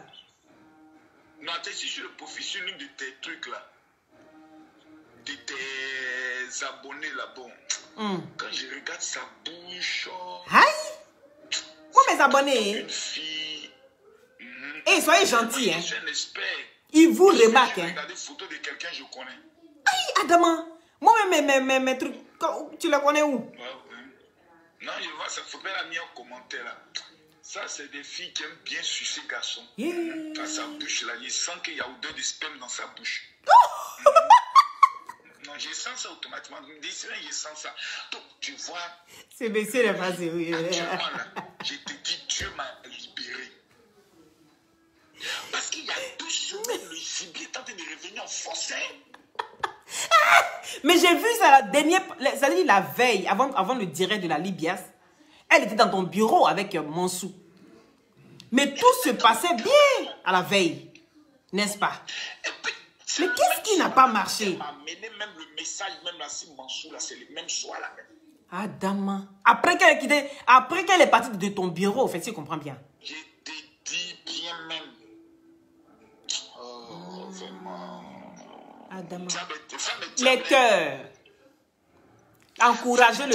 Non, tu es sur le profil, sur l'une de tes trucs là. De tes abonnés là, bon. Quand je regarde sa bouche. Aïe! Quoi mes abonnés? Une fille. Et soyez gentils, hein. Je suis un expert. Ils vous remarquent, hein. Je regarde des photos de quelqu'un que je connais. Aïe, Adama. Moi, mes trucs, tu les connais où? Non, je vois, ça ne faut pas la mis en commentaire là. Ça, c'est des filles qui aiment bien sucer garçon. Dans sa bouche là, je sens qu'il y a odeur de sperme dans sa bouche. Non, je sens ça automatiquement. Je sens ça. Donc, tu vois. C'est baissé la face, oui. Actuellement là, je te dis, Dieu m'a libéré. Parce qu'il y a 2 semaines, le gibier est en train de revenir en force. Mais j'ai vu ça la dernière, ça dit la veille, avant le direct de la Libias. Elle était dans ton bureau avec Mansou. Mais tout se passait bien à la veille. N'est-ce pas? Mais qu'est-ce qui n'a pas marché? Elle m'a amené même le message, même là, si Mansou, là, c'est le même soir là même. Ah, dame. Après qu'elle est partie de ton bureau, en fait, si tu comprends bien. Je te dis bien même. Oh, vraiment. Ah, dame. Ça me Les cœurs. Encouragez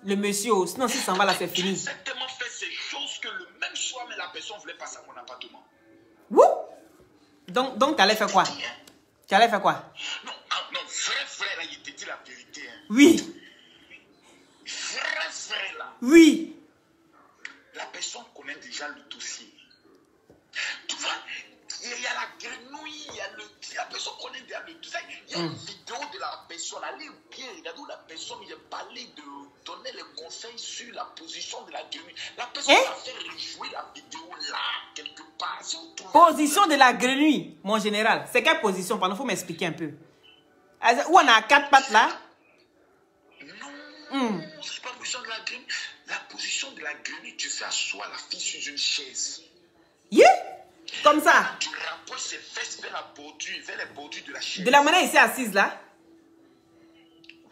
le monsieur. Sinon, si ça va là, c'est fini. J'ai certainement fait ces choses que le même soir, mais la personne voulait passer à mon appartement. Wouh! Donc tu allais faire quoi? Tu allais faire quoi? Non, vrai, là, il te dit la vérité. Hein. Oui. Vrai, là. Oui. La personne connaît déjà le dossier. Tu vois, il y a la grenouille, la personne connaît déjà le dossier. Il y a une vidéo de la personne, allez bien regarder où la personne il a parlé de donner les conseils sur la position de la grenouille. La personne a fait rejouer la vidéo là, quelque part. Si position de la grenouille, mon général. C'est quelle position? Pardon, il faut m'expliquer un peu. Où on a 4 pattes là? Non, c'est pas la position de la grenouille. La position de la grenouille, tu fais asseoir la fille sur une chaise. Yeah? Comme ça. Tu rapproches ses fesses vers les bordures de la chaise. De la manière ici assise là?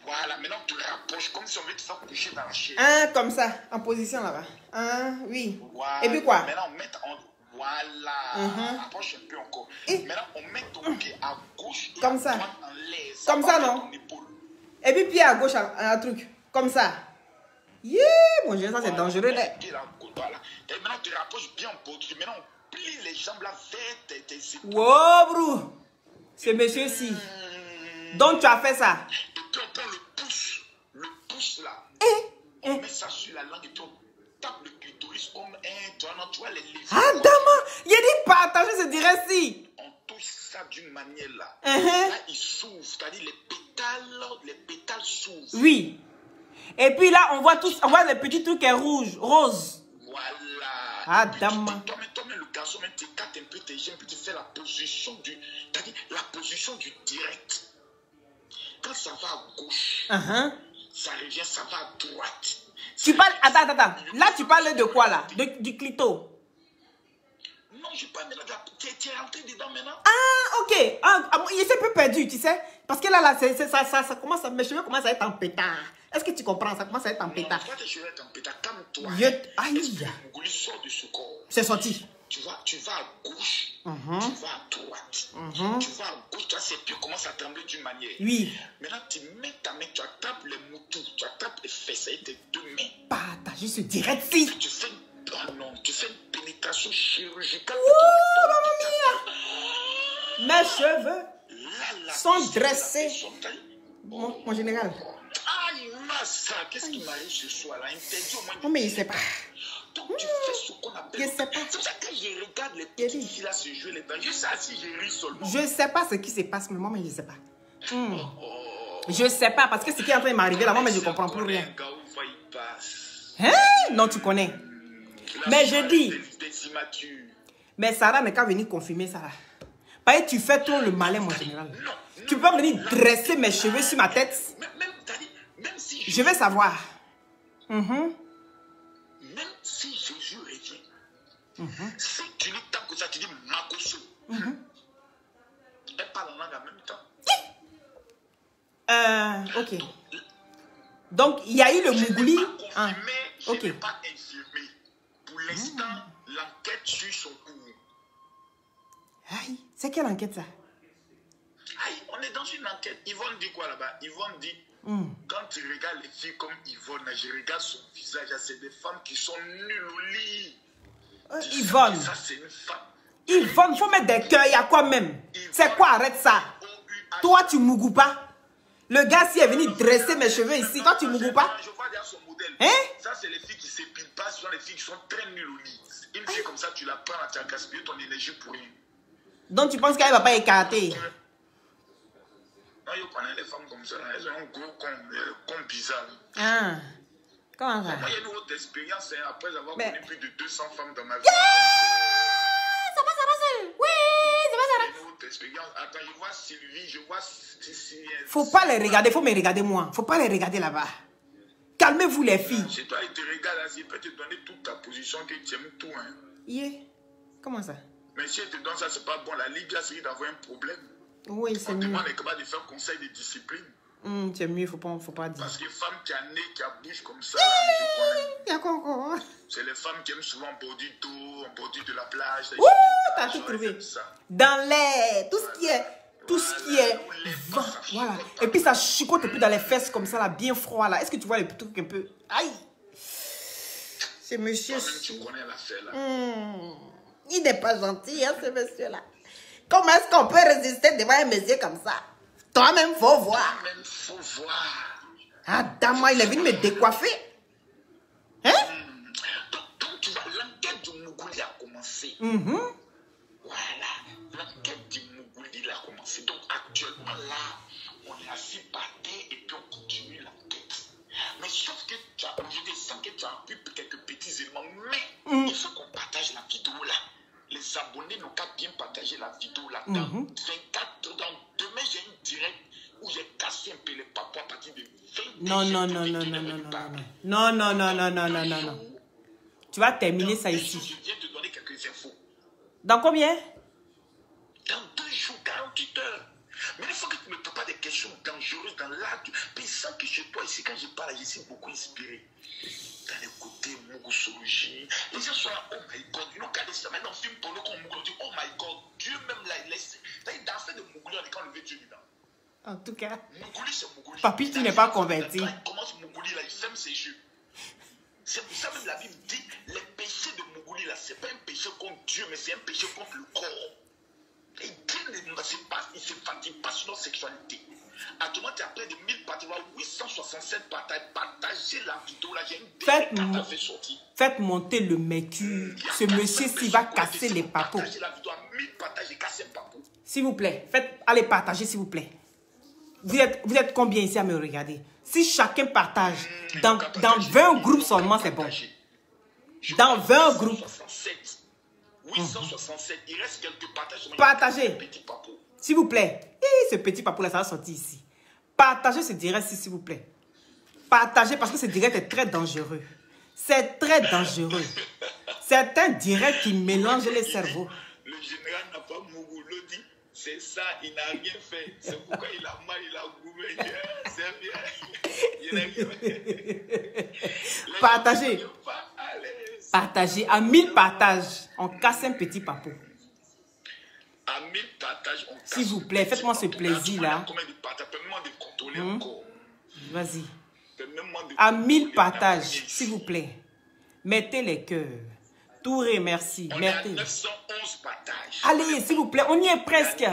Voilà, maintenant tu rapproches comme si on veut te faire coucher dans la chaise. Comme ça, en position là-bas. Oui. Voilà. Et puis quoi? Maintenant on met voilà. Approche un peu encore. Maintenant on met ton pied à gauche et comme à ça. droite en l'air. Comme ça, non? Et puis pied à gauche, un truc. Comme ça. Yeah, mon Dieu, ça c'est dangereux. Voilà. Et maintenant tu rapproches bien en bordure. Maintenant on plie les jambes là vers tes épaules. Wow, bro. C'est monsieur-ci. Donc tu as fait ça. Et puis on prend le pouce là. On met ça sur la langue et puis on tape le clitoris comme un. Tu vois les lèvres. Ah, dama. Il a dit partager ce direct-ci. On touche ça d'une manière là. Là, il s'ouvre. C'est-à-dire les pétales s'ouvrent. Oui. Et puis là, on voit les petits trucs roses. Voilà. Ah, dama. Toi-même, le garçon, même tu écartes un peu tes jambes, puis tu fais la position du. C'est-à-dire la position du direct. Quand ça va à gauche, ça revient, ça va à droite. Tu parles. Attends. Là, tu parles de quoi là? Du clito. Non, je parle maintenant. Tu es rentré dedans maintenant. Ah, ok. Il s'est un peu perdu, tu sais. Parce que là ça commence à. Mes cheveux commencent à être en pétard. Est-ce que tu comprends? Ça commence à être en pétard. Non, tes cheveux en pétard. Calme-toi. Aïe. Le sort de ce corps. C'est sorti. Tu vas à gauche, tu vas à droite, tu vas à gauche, tu as ses pieds commencent à trembler d'une manière. Oui. Maintenant, tu mets ta main, tu attrapes les moutons, tu attrapes les fesses avec tes 2 mains. Partage ce direct-ci. Tu fais une pénétration chirurgicale. Mes cheveux sont dressés. Mon général. Aïe, massa, qu'est-ce qui m'arrive ce soir là? Interdit au moins. Non, mais il ne sait pas. Donc tu fais ce qu'on appelle. Je sais pas. C'est pour ça que je regarde les petites filles là se jouer les dents. Je sais si je ris seulement. Je ne sais pas ce qui se passe, mais moi, je ne sais pas. Je ne sais pas, parce que ce qui est en train de m'arriver là, moi, je ne comprends plus rien. Non, tu connais. Mais je dis. Mais Sarah n'est qu'à venir confirmer ça là. Parce que tu fais trop le malin, mon général. Tu peux pas venir dresser mes cheveux sur ma tête. Même si je vais savoir. Même si Jésus revient, si tu lui tapes comme ça, tu dis Makoso. Elle parle en langue en même temps. Ok. Donc, il y a eu le Mougouli. Je ne vais pas infirmer. Pour l'instant, l'enquête suit son cours. Aïe, c'est quelle enquête ça? Aïe, on est dans une enquête. Yvonne dit quoi là-bas? Yvonne dit, quand tu regardes les filles comme Yvonne, je regarde son visage, c'est des femmes qui sont nulles au lit. Yvonne. Ça, c'est une femme. Yvonne, il faut mettre des cœurs, il y a quoi même? C'est quoi? Arrête ça. Toi, tu mougou pas. Le gars, s'il est venu dresser mes cheveux ici, toi, tu ne me pas? Je vois derrière son modèle. Hein? Ça, c'est les filles qui ne s'épilent pas. Ce sont les filles qui sont très nulles au lit. Une fille comme ça, tu la prends, tu as gaspillé ton énergie pour rien. Donc, tu penses qu'elle ne va pas écarter? Non, je connais les femmes comme ça. Elles ont un gros con bizarre. Ah, comment ça? Moi, il y a une autre expérience après avoir connu plus de 200 femmes dans ma vie. Ça va. Oui, ça va. Une autre expérience. Attends, je vois Sylvie, je vois Cécile. Faut pas les regarder, faut me regarder moi. Faut pas les regarder là-bas. Calmez-vous les filles. C'est toi, il te regarde là, il peut te donner toute ta position que tu aimes tout. Hein. Yeah. Comment ça? Mais si elle te donne ça, c'est pas bon. La Ligue là, c'est d'avoir un problème. Oui, c'est mieux. On est capable de faire conseil de discipline. C'est mieux, faut pas dire. Parce que femme qui a nez, qui a bouche comme ça, je connais. Il y a quoi encore? C'est les femmes qui aiment souvent en bordure d'eau, en bordure de la plage. Ouh, t'as tout trouvé. Dans l'air, tout ce qui est, voilà. Et puis ça chicote un peu dans les fesses comme ça, là, bien froid, là. Est-ce que tu vois les trucs un peu? Aïe! C'est monsieur... Tu connais l'affaire, là. Il n'est pas gentil, hein, ce monsieur-là. Comment est-ce qu'on peut résister devant un monsieur comme ça? Toi-même, faut voir. Toi-même, faut voir. Ah, dame, il est venu me décoiffer. Hein? Donc, tu vois, l'enquête du Mougouli a commencé. Voilà, l'enquête du Mougouli a commencé. Donc, actuellement, là, on est assis par terre et puis on continue l'enquête. Mais sauf que je sens que tu as pu quelques petits éléments, mais il faut qu'on partage la vidéo là. Les abonnés n'ont qu'à bien partager la vidéo là. Dans 24, demain, j'ai une direct où j'ai cassé un peu les papous à partir de 20. Non. Tu vas terminer ça ici. Je viens de donner quelques infos. Dans combien? Dans 2 jours, 48 heures. Mais il faut que tu me prépares des questions dangereuses dans l'art. Puis sans que chez toi, ici, quand je parle, je suis beaucoup inspiré. Dans les côtés mougoussologie. Les gens sont là, oh my God, ils n'ont qu'à laisser. Maintenant, on filme pour nous qu'on mougou, oh my God, Dieu même là, il laisse. Dans l'affaire de Mougouli, on est quand on veut Dieu dedans. En tout cas, Mougouli, c'est Mougouli. Papi, tu n'es pas converti. Quand il commence Mougouli, là, il ferme ses yeux. C'est pour ça même la Bible dit, les péchés de Mougouli, là, c'est pas un péché contre Dieu, mais c'est un péché contre le corps. Et Dieu ne se fatigue pas sur notre sexualité. Actuellement, tu as près de 1000 partages, 867 partages. Partagez la vidéo là, j'ai une date fait sortir. Faites monter le mercure. Ce monsieur s'il va casser les papous. Partagez la vidéo à 1000 partages et casser un papou. S'il vous plaît, allez partager s'il vous plaît. Vous êtes combien ici à me regarder? Si chacun partage, dans 20 groupes seulement, c'est bon. Dans 20 groupes. 867, il reste quelques partages. Partagez. S'il vous plaît. Ce petit papou là, ça va sortir ici. Partagez ce direct s'il vous plaît. Partagez parce que ce direct est très dangereux. C'est très dangereux. C'est un direct qui mélange les cerveaux. Le général n'a pas Mougoulou dit. C'est ça, il n'a rien fait. C'est pourquoi il a mal, il a goumé. C'est bien. Il n'a rien fait. Partagez. Partagez. À 1000 partages, on casse un petit papou. À 1000 partages, on casse. S'il vous plaît, faites-moi ce plaisir-là. Vas-y. À 1000 partages, s'il vous plaît. Mettez les cœurs. Tout remercie. On est à 911 partages. Allez, s'il vous plaît, on y est presque.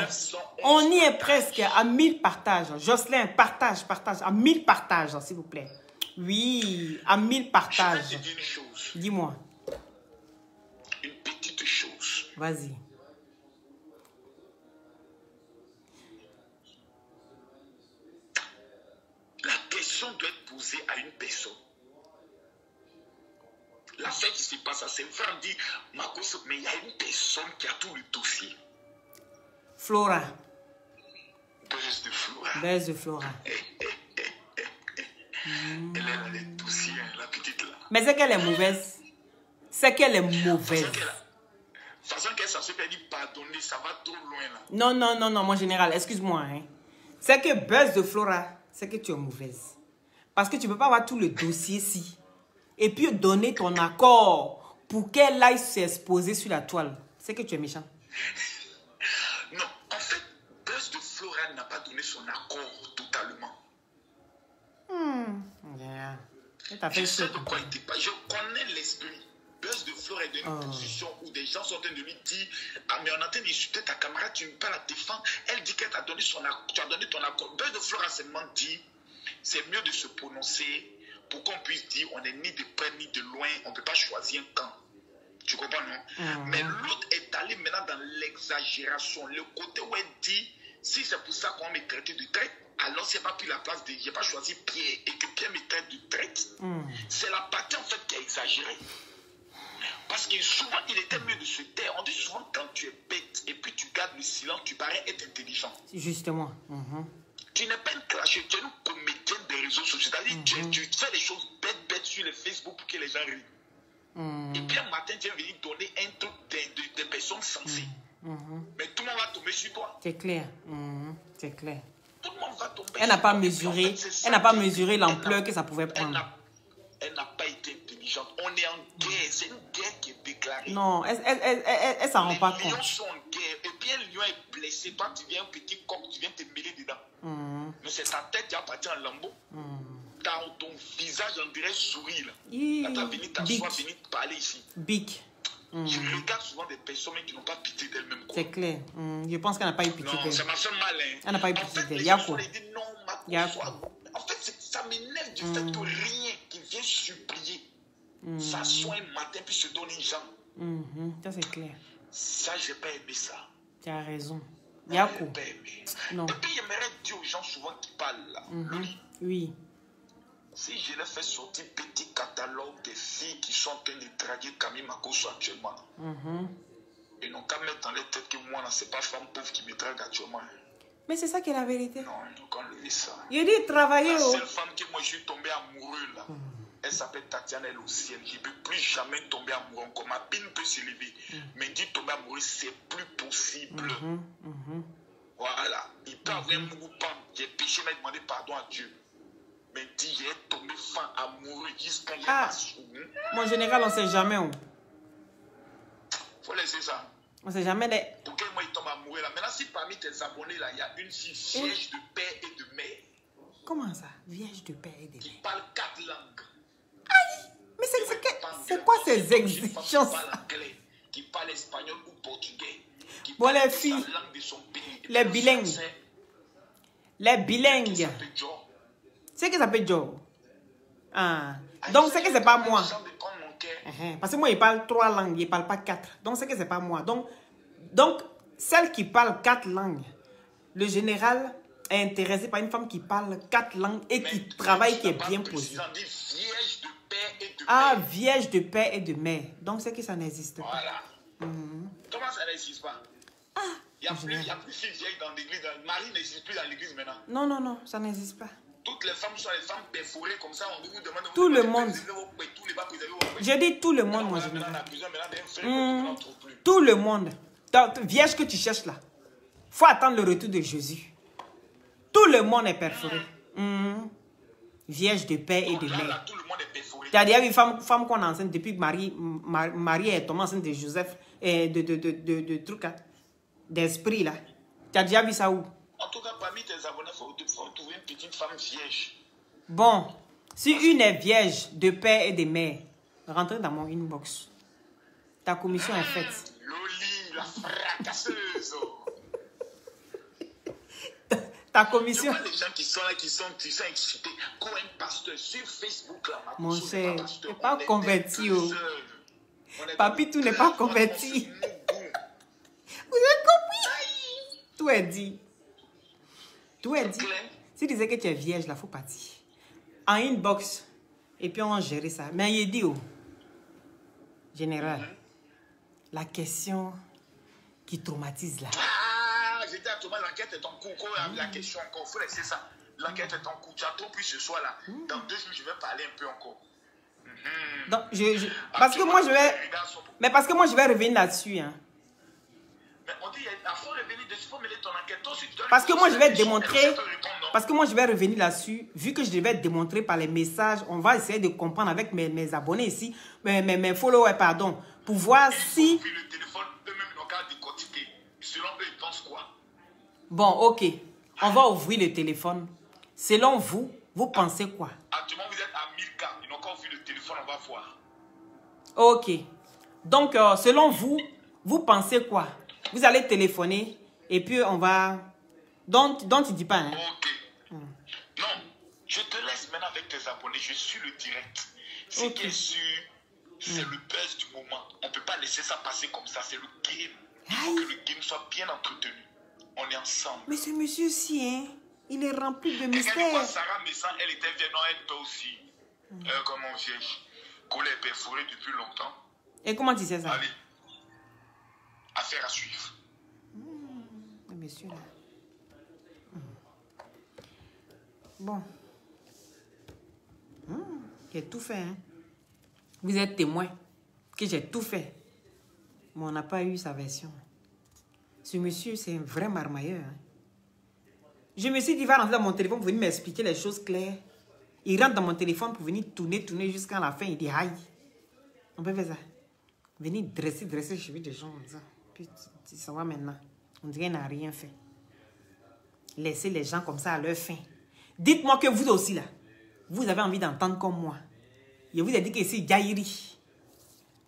On y est presque à 1000 partages. Jocelyn, partage. À 1000 partages, s'il vous plaît. Oui, à 1000 partages. Je vais te dire une chose. Dis-moi. Une petite chose. Vas-y. La question doit être posée à une personne. L'affaire qui se passe, c'est vrai, on dit, Marcos, mais il y a une personne qui a tout le dossier. Flora. Buzz de Flora. Buzz de Flora. Elle a les dossiers, la petite là. Mais c'est qu'elle est mauvaise. C'est qu'elle est mauvaise. De toute façon, qu'elle s'en fait dit pardonner, ça va trop loin là. Non, mon général, excuse-moi. Hein. C'est que Buzz de Flora, c'est que tu es mauvaise. Parce que tu ne peux pas avoir tout le dossier-ci. Et puis donner ton accord pour qu'elle aille s'exposer sur la toile. C'est que tu es méchant. Non, en fait, Buzz de Flora n'a pas donné son accord totalement. Yeah. Je sais de quoi il dit pas. Je connais l'esprit. Buzz de Flore est dans une position où des gens sont en train de lui dire ah, mais on est en train d'insulter ta camarade, tu ne peux pas la défendre. Elle dit qu'elle t'a donné tu as donné ton accord. Belle de Flore a seulement dit c'est mieux de se prononcer pour qu'on puisse dire on n'est ni de près ni de loin, on ne peut pas choisir un camp. Tu comprends, non? Mais l'autre est allé maintenant dans l'exagération. Le côté où elle dit si c'est pour ça qu'on m'a traité de traite, alors si elle n'a pas pris la place de. J'ai pas choisi Pierre et que Pierre me traite de traite. C'est la partie en fait qui a exagéré. Parce que souvent, il était mieux de se taire. On dit souvent quand tu es bête et puis tu gardes le silence, tu parais être intelligent. Justement. Tu n'es pas une clashée, tu es une comédienne des réseaux sociaux. C'est-à-dire tu fais des choses bêtes sur le Facebook pour que les gens rient. Et puis un matin, tu es venu donner un truc des personnes sensées. Mais tout le monde va tomber sur toi. C'est clair. C'est clair. Tout le monde va tomber. Elle n'a pas mesuré. En fait, elle n'a pas mesuré l'ampleur que ça pouvait prendre. Elle n'a pas été intelligente. On est en guerre. C'est une guerre qui est déclarée. Non, elle s'en rend pas compte. Les lions sont en guerre. Et puis un lion est blessé. Toi, tu viens un petit coq, tu viens te mêler dedans. Mais c'est ta tête qui a parti en lambeaux. Ton visage, on dirait souris. Là, tu as venu t'asseoir, venu te parler ici. Big. Je regarde souvent des personnes qui n'ont pas pitié d'elles-mêmes. C'est clair. Je pense qu'elle n'a pas eu pitié d'elle. Non, ça m'a fait mal. Hein. Elle n'a pas eu pitié d'elle. Yako. En fait, ça m'énerve du fait que rien qui vient supplier s'assoit un matin puis se donne une jambe. Ça, c'est clair. Ça, j'ai pas aimé ça. Tu as raison. Yako. J'ai pas aimé. Non. Et puis, j'aimerais dire aux gens souvent qui parlent là. Oui. Si je leur fais sortir un petit catalogue des filles qui sont en train de draguer Camille Makosso actuellement, ils n'ont qu'à mettre dans les têtes que moi, ce n'est pas femme pauvre qui me drague actuellement. Mais c'est ça qui est la vérité. Non, ils n'ont qu'à enlever ça. Il dit travailler. La seule femme que moi je suis tombé amoureux là, elle s'appelle Tatiana, elle au ciel. Je ne peux plus jamais tomber amoureux encore. Ma pine peut s'élever. Mais dit tomber amoureux, c'est plus possible. Voilà. Il peut avoir un mouvement. J'ai péché, mais demandé pardon à Dieu. Mais dit, j'ai tombé fin amoureux jusqu'à il y a Mon général, on ne sait jamais où. Faut laisser ça. On ne sait jamais. Pour quel mois il tombe amoureux là. Maintenant, si parmi tes abonnés là, il y a une fille vierge de père et de mère. Comment ça? Vierge de père et de mère. Qui parle 4 langues. Aïe! Mais c'est quoi ces exigences? Qui parle anglais, qui parle espagnol ou portugais. Qui bon, les filles. La langue de son pays. Les bilingues. Les bilingues. C'est que ça peut être Joe. Donc, c'est que c'est pas moi. Parce que moi, il parle 3 langues, il parle pas 4. Donc, c'est que c'est pas moi. Donc, celle qui parle 4 langues, le général est intéressé par une femme qui parle 4 langues et qui travaille, qui est bien posée. Vierge de père et de mère. Donc, c'est que ça n'existe pas. Voilà. Comment ça n'existe pas? Il n'y a plus de vieilles dans l'église. Marie n'existe plus dans l'église maintenant. Non, ça n'existe pas. Toutes les femmes sont les femmes perforées comme ça. On vous demande tout le monde. Je dis tout le monde, moi, je tout le monde. Vierge que tu cherches là. Il faut attendre le retour de Jésus. Tout le monde est perforé. Vierge de père et de mère. Tu as déjà vu une femme qu'on enceinte depuis que Marie est tombée enceinte de Joseph et de trucs là. D'esprit là. Tu as déjà vu ça où? En tout cas, parmi tes abonnés, il faut trouver une petite femme vierge. Bon, si une est vierge de père et de mère, rentrez dans mon inbox. Ta commission est faite. Loli, la fracasseuse. Ta commission. Je vois les gens qui sont là, qui sont excités. Quand un pasteur sur Facebook là, mon cher, tu n'es pas converti. Papi, tout n'est pas converti. Vous avez compris? Tout est dit. Tout est dit. Si tu disais que tu es vierge, là, il faut partir. En inbox. Et puis on va gérer ça. Mais il dit, général, la question qui traumatise là. J'ai dit à Thomas, l'enquête est en cours. La question encore, il faut laisser ça. L'enquête est en cours. Tu as trop pris ce soir là. Dans 2 jours, je vais parler un peu encore. Donc, parce que moi, je vais... Mais parce que moi, je vais revenir là-dessus. Hein. Mais on dit, il faut revenir dessus, il faut mêler ton enquête. Parce que moi, je vais démontrer... Parce que moi, je vais revenir là-dessus. Vu que je devais démontrer par les messages, on va essayer de comprendre avec mes abonnés ici, mes followers, pardon, pour voir si... le téléphone, eux-mêmes, ils n'ont qu'à décortiquer. Selon eux, ils pensent quoi? Bon, ok. On va ouvrir le téléphone. Selon vous, vous pensez quoi? Actuellement, vous êtes à 1000 cas. Ils n'ont qu'à ouvrir le téléphone, on va voir. Ok. Donc, selon vous, vous pensez quoi? Vous allez téléphoner et puis on va... Donc, il dit pas, hein? Ok. Non, je te laisse maintenant avec tes abonnés. Je suis le direct. Ce qui est sûr, c'est le buzz du moment. On ne peut pas laisser ça passer comme ça. C'est le game. Il faut que le game soit bien entretenu. On est ensemble. Mais ce monsieur-ci, hein, il est rempli de mystères. Et quand Sarah Messan, elle était vieille, non, elle toi aussi. Comment vieille? Collet perforé depuis longtemps. Et comment tu sais ça? Allez. Affaire à suivre. Le monsieur là. Bon. J'ai tout fait, hein. Vous êtes témoin que j'ai tout fait. Mais on n'a pas eu sa version. Ce monsieur, c'est un vrai marmailleur. Hein. Je me suis dit, il va rentrer dans mon téléphone pour venir m'expliquer les choses claires. Il rentre dans mon téléphone pour venir tourner jusqu'à la fin. Il dit, aïe. On peut faire ça. Venir dresser les cheveux des gens comme ça. Puis ça va maintenant. On dirait qu'il n'a rien fait. Laissez les gens comme ça à leur fin. Dites-moi que vous aussi là, vous avez envie d'entendre comme moi. Je vous ai dit que je suis Jairi.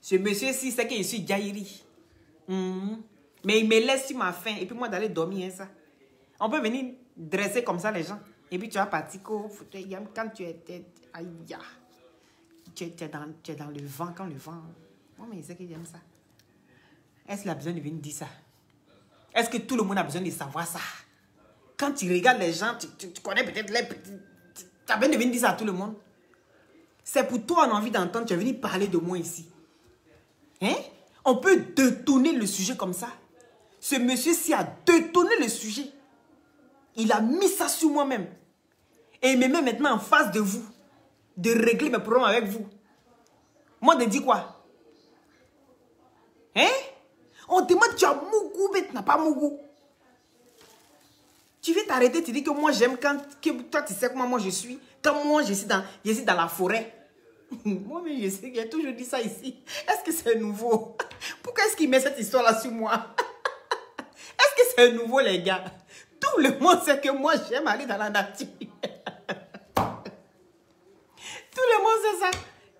Ce monsieur-ci sait que je suis Jairi. Mais il me laisse sur ma faim. Et puis moi d'aller dormir, hein, ça. On peut venir dresser comme ça les gens. Et puis tu vas partir quand tu es... Aïe, tu es dans le vent. Quand le vent... Moi, mais il sait que j'aime ça. Est-ce qu'il a besoin de venir dire ça? Est-ce que tout le monde a besoin de savoir ça? Quand tu regardes les gens, tu connais peut-être les petits... Tu as besoin de venir dire ça à tout le monde. C'est pour toi, on a envie d'entendre, tu es venu parler de moi ici. Hein? On peut détourner le sujet comme ça. Ce monsieur-ci a détourné le sujet. Il a mis ça sur moi-même. Et il me met maintenant en face de vous. De régler mes problèmes avec vous. Moi, de dire quoi? Hein? On demande, tu as Mougou, mais tu n'as pas Mougou. Tu veux t'arrêter, tu dis que moi j'aime quand toi tu sais comment moi je suis. Quand moi je suis dans la forêt. Moi mais je sais, j'ai toujours dit ça ici. Est-ce que c'est nouveau? Pourquoi est-ce qu'il met cette histoire-là sur moi? Est-ce que c'est nouveau les gars? Tout le monde sait que moi j'aime aller dans la nature. Tout le monde sait ça.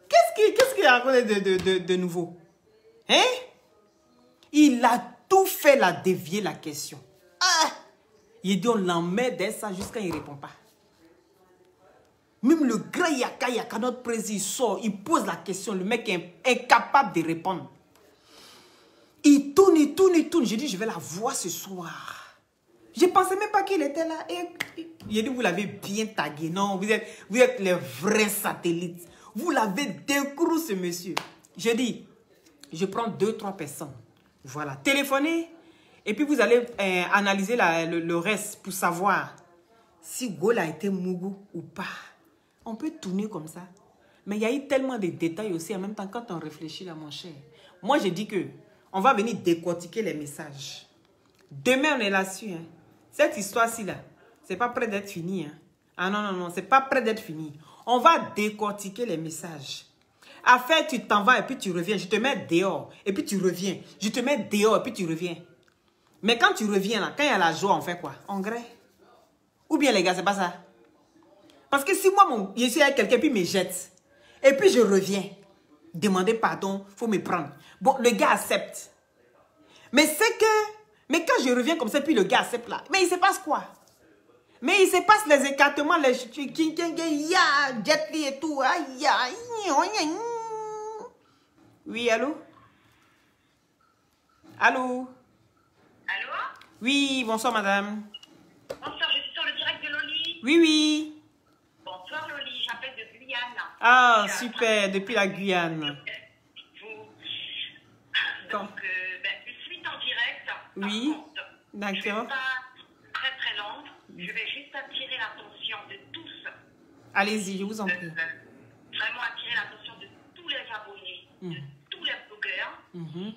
Qu'est-ce qu'il a raconté de nouveau? Hein? Il a tout fait la dévier la question. Ah! Il dit on l'emmène dès ça jusqu'à il ne répond pas. Même le grand Yaka, notre président, il sort, il pose la question. Le mec est incapable de répondre. Il tourne. J'ai dit, je vais la voir ce soir. Je ne pensais même pas qu'il était là. J'ai dit, vous l'avez bien tagué. Non, vous êtes les vrais satellites. Vous l'avez découvert, ce monsieur. J'ai dit, je prends 2-3 personnes. Voilà, téléphonez. Et puis vous allez analyser le reste pour savoir si Gol a été Mougou ou pas. On peut tourner comme ça. Mais il y a eu tellement de détails aussi en même temps quand on réfléchit là, mon cher. Moi, je dis que on va venir décortiquer les messages. Demain, on est là-dessus. Hein. Cette histoire-ci, là, c'est pas près d'être fini. Hein. Ah non, c'est pas près d'être fini. On va décortiquer les messages. Affaire, tu t'en vas et puis tu reviens. Je te mets dehors et puis tu reviens. Je te mets dehors et puis tu reviens. Mais quand tu reviens là, quand il y a la joie, on fait quoi? On grée. Ou bien les gars, c'est pas ça. Parce que si moi, je suis avec quelqu'un puis me jette, et puis je reviens, demander pardon, il faut me prendre. Bon, le gars accepte. Mais c'est que, mais quand je reviens comme ça, puis le gars accepte là, mais il se passe quoi? Mais il se passe les écartements, les jetli et tout. Oui, allô? Allô? Allô? Oui, bonsoir madame. Bonsoir, je suis sur le direct de Loli. Oui. Bonsoir Loli, j'appelle de Guyane. Ah, super, depuis la Guyane. Donc, je suis en direct. Oui, d'accord. Je ne vais pas très longue. Je vais juste attirer l'attention de tous. Allez-y, je vous en prie. Vraiment attirer l'attention de tous les abonnés, de tous les blogueurs.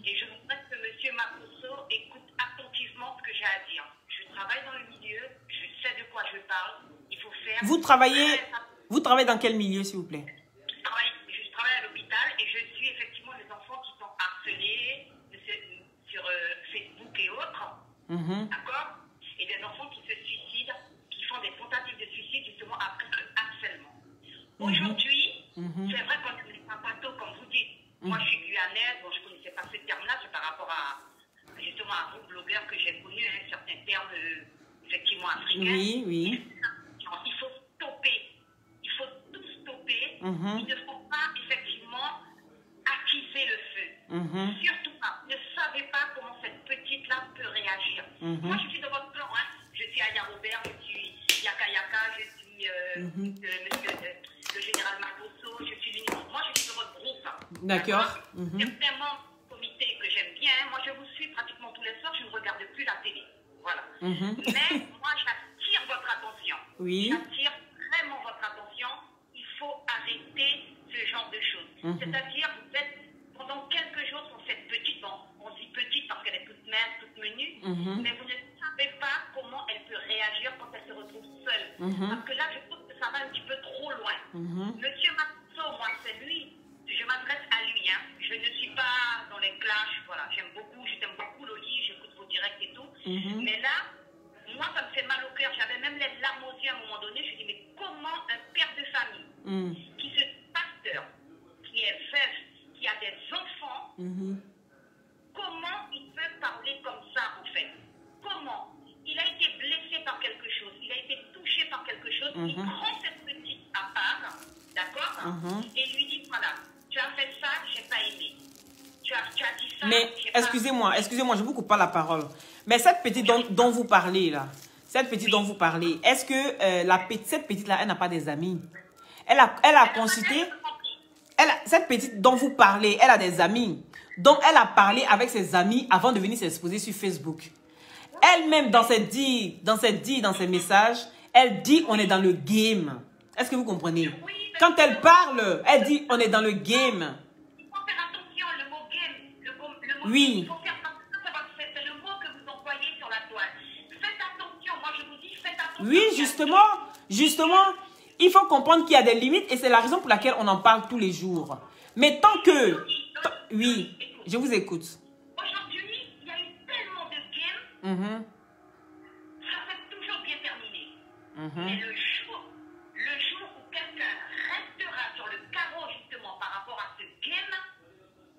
Et je voudrais que M. Makosso écoute attentivement ce que j'ai à dire. Je travaille dans le milieu, je sais de quoi je parle. Il faut faire... Vous travaillez dans quel milieu, s'il vous plaît? Je travaille à l'hôpital et je suis effectivement les enfants qui sont harcelés sur Facebook et autres. D'accord? Et des enfants qui se suicident, qui font des tentatives de suicide justement après le harcèlement. Aujourd'hui, c'est vrai qu'on est un bateau, comme vous dites. Moi, je suis Guyanaise. libanaise. Bon, je ne connaissais pas ce terme-là, c'est par rapport à justement à vous, blogueurs, que j'ai connus, hein, certains termes effectivement africains. Oui, oui. Il faut stopper. Il faut tout stopper. Il ne faut pas effectivement attiser le feu. Surtout pas. Ne savez pas comment cette petite-là peut réagir. Moi, je suis de votre plan. Hein. Je suis Aya Robert, je suis Yaka Yaka, je suis le général Makosso, je suis l'unique. Moi, je suis de votre groupe. D'accord. Il y a vraiment un comité que j'aime bien. Moi, je vous suis pratiquement tous les soirs. Je ne regarde plus la télé. Voilà. Mais moi, j'attire votre attention. Oui. J'attire vraiment votre attention. Il faut arrêter ce genre de choses. C'est-à-dire, vous êtes pendant quelques jours sur cette petite, bon, on dit petite parce qu'elle est toute mince, toute menue, mais vous ne savez pas comment elle peut réagir quand elle se retrouve seule. Parce que là, je trouve que ça va un petit peu trop loin. Monsieur Makosso, moi, c'est lui. Je m'adresse à lui. Hein. Je ne suis pas dans les clashs. Voilà, je t'aime beaucoup, Loli, j'écoute vos directs et tout. Mais là, moi, ça me fait mal au cœur. J'avais même les larmes aux yeux à un moment donné. Je me dis, mais comment un père de famille qui se pasteur, qui est veuf, qui a des enfants, comment il peut parler comme ça, en fait? Comment? Il a été blessé par quelque chose, il a été touché par quelque chose, il prend cette petite à part, d'accord? Et lui dit, voilà, tu as fait ça, j'ai pas aimé. Tu as dit ça. Mais excusez-moi, je vous coupe pas la parole. Mais cette petite dont vous parlez là, est-ce que cette petite-là, elle n'a pas des amis? Elle a consulté. Cette petite dont vous parlez, elle a des amis. Donc, elle a parlé avec ses amis avant de venir s'exposer sur Facebook. Elle-même, dans ses messages, elle dit on est dans le game. Est-ce que vous comprenez? Quand elle parle, elle dit on est dans le game. Il faut faire attention, le mot game. Le mot oui. Il faut faire attention, c'est le mot que vous employez sur la toile. Faites attention, moi je vous dis faites attention. Oui, justement, il faut comprendre qu'il y a des limites et c'est la raison pour laquelle on en parle tous les jours. Mais tant que... Oui, je vous écoute. Aujourd'hui, il y a eu tellement de games, ça fait toujours bien terminer. Mais le jour où quelqu'un restera sur le carreau justement par rapport à ce game,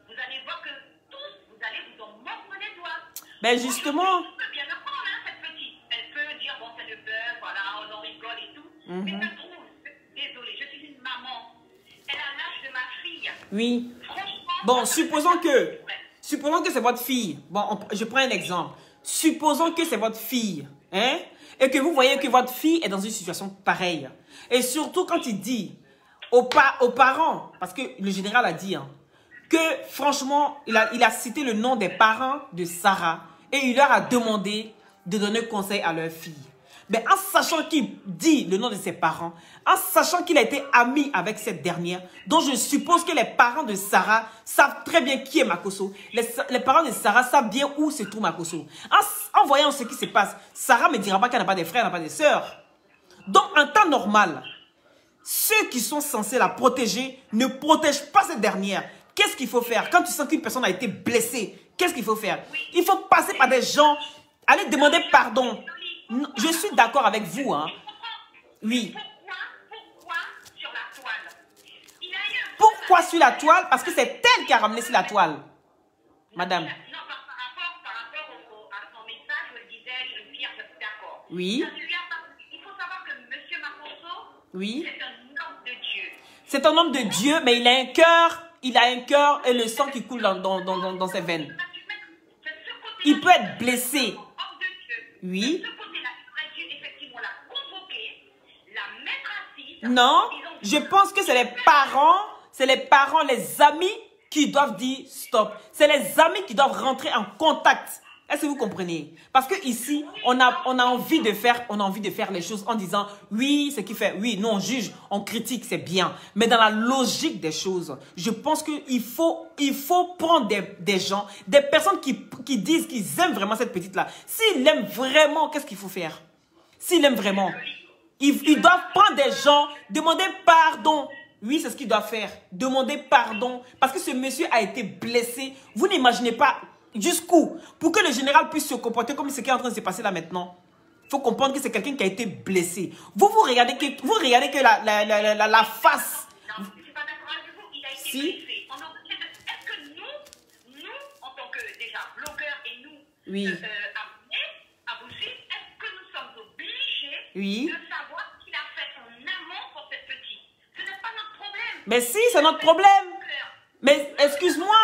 vous allez voir que tous, vous allez vous en mordre les doigts. Ben justement... Elle peut bien le prendre, hein, cette petite. Elle peut dire, bon, c'est le beurre, voilà, on en rigole et tout. Mais ça trouve, désolée, je suis une maman. Elle a l'âge de ma fille. Oui. Bon, supposons que c'est votre fille. Bon, je prends un exemple. Supposons que c'est votre fille, hein, et que vous voyez que votre fille est dans une situation pareille. Et surtout quand il dit aux parents, parce que le général a dit que franchement, il a cité le nom des parents de Sarah et il leur a demandé de donner conseil à leur fille. Mais en sachant qu'il dit le nom de ses parents, en sachant qu'il a été ami avec cette dernière, dont je suppose que les parents de Sarah savent très bien qui est Makosso. Les parents de Sarah savent bien où se trouve Makosso. En voyant ce qui se passe, Sarah ne me dira pas qu'elle n'a pas de frères, elle n'a pas de sœurs. Donc, en temps normal, ceux qui sont censés la protéger ne protègent pas cette dernière. Qu'est-ce qu'il faut faire? Quand tu sens qu'une personne a été blessée, qu'est-ce qu'il faut faire? Il faut passer par des gens, aller demander pardon. Je suis d'accord avec vous, hein. Oui. Pourquoi sur la toile? Pourquoi sur la toile? Parce que c'est elle qui a ramené sur la toile. Madame. Non, par rapport à son message, je disais, je suis d'accord. Oui. Il faut savoir que M. Makosso, oui. c'est un homme de Dieu. C'est un homme de Dieu, mais il a un cœur et le sang qui coule dans ses veines. Il peut être blessé. Oui. Non, je pense que c'est les parents, les amis qui doivent dire stop. C'est les amis qui doivent rentrer en contact. Est-ce que vous comprenez? Parce que ici, on a envie de faire les choses en disant oui, ce qui fait, oui, nous on juge, on critique, c'est bien. Mais dans la logique des choses, je pense qu'il faut prendre des gens, des personnes qui disent qu'ils aiment vraiment cette petite-là. S'ils l'aiment vraiment, qu'est-ce qu'il faut faire? S'ils l'aiment vraiment, ils doivent prendre des gens, demander pardon. Oui, c'est ce qu'ils doivent faire. Demander pardon. Parce que ce monsieur a été blessé. Vous n'imaginez pas jusqu'où. Pour que le général puisse se comporter comme ce qui est en train de se passer là maintenant. Il faut comprendre que c'est quelqu'un qui a été blessé. Vous regardez que la face. Non, je ne suis pas d'accord avec vous. Il a été si. blessé. Est-ce que nous, Oui. À vous suivre, est-ce que nous sommes obligés Oui. de savoir ce qu'il a fait en amont pour cette petite? Ce n'est pas notre problème. Mais si, c'est notre problème. Mais excuse-moi,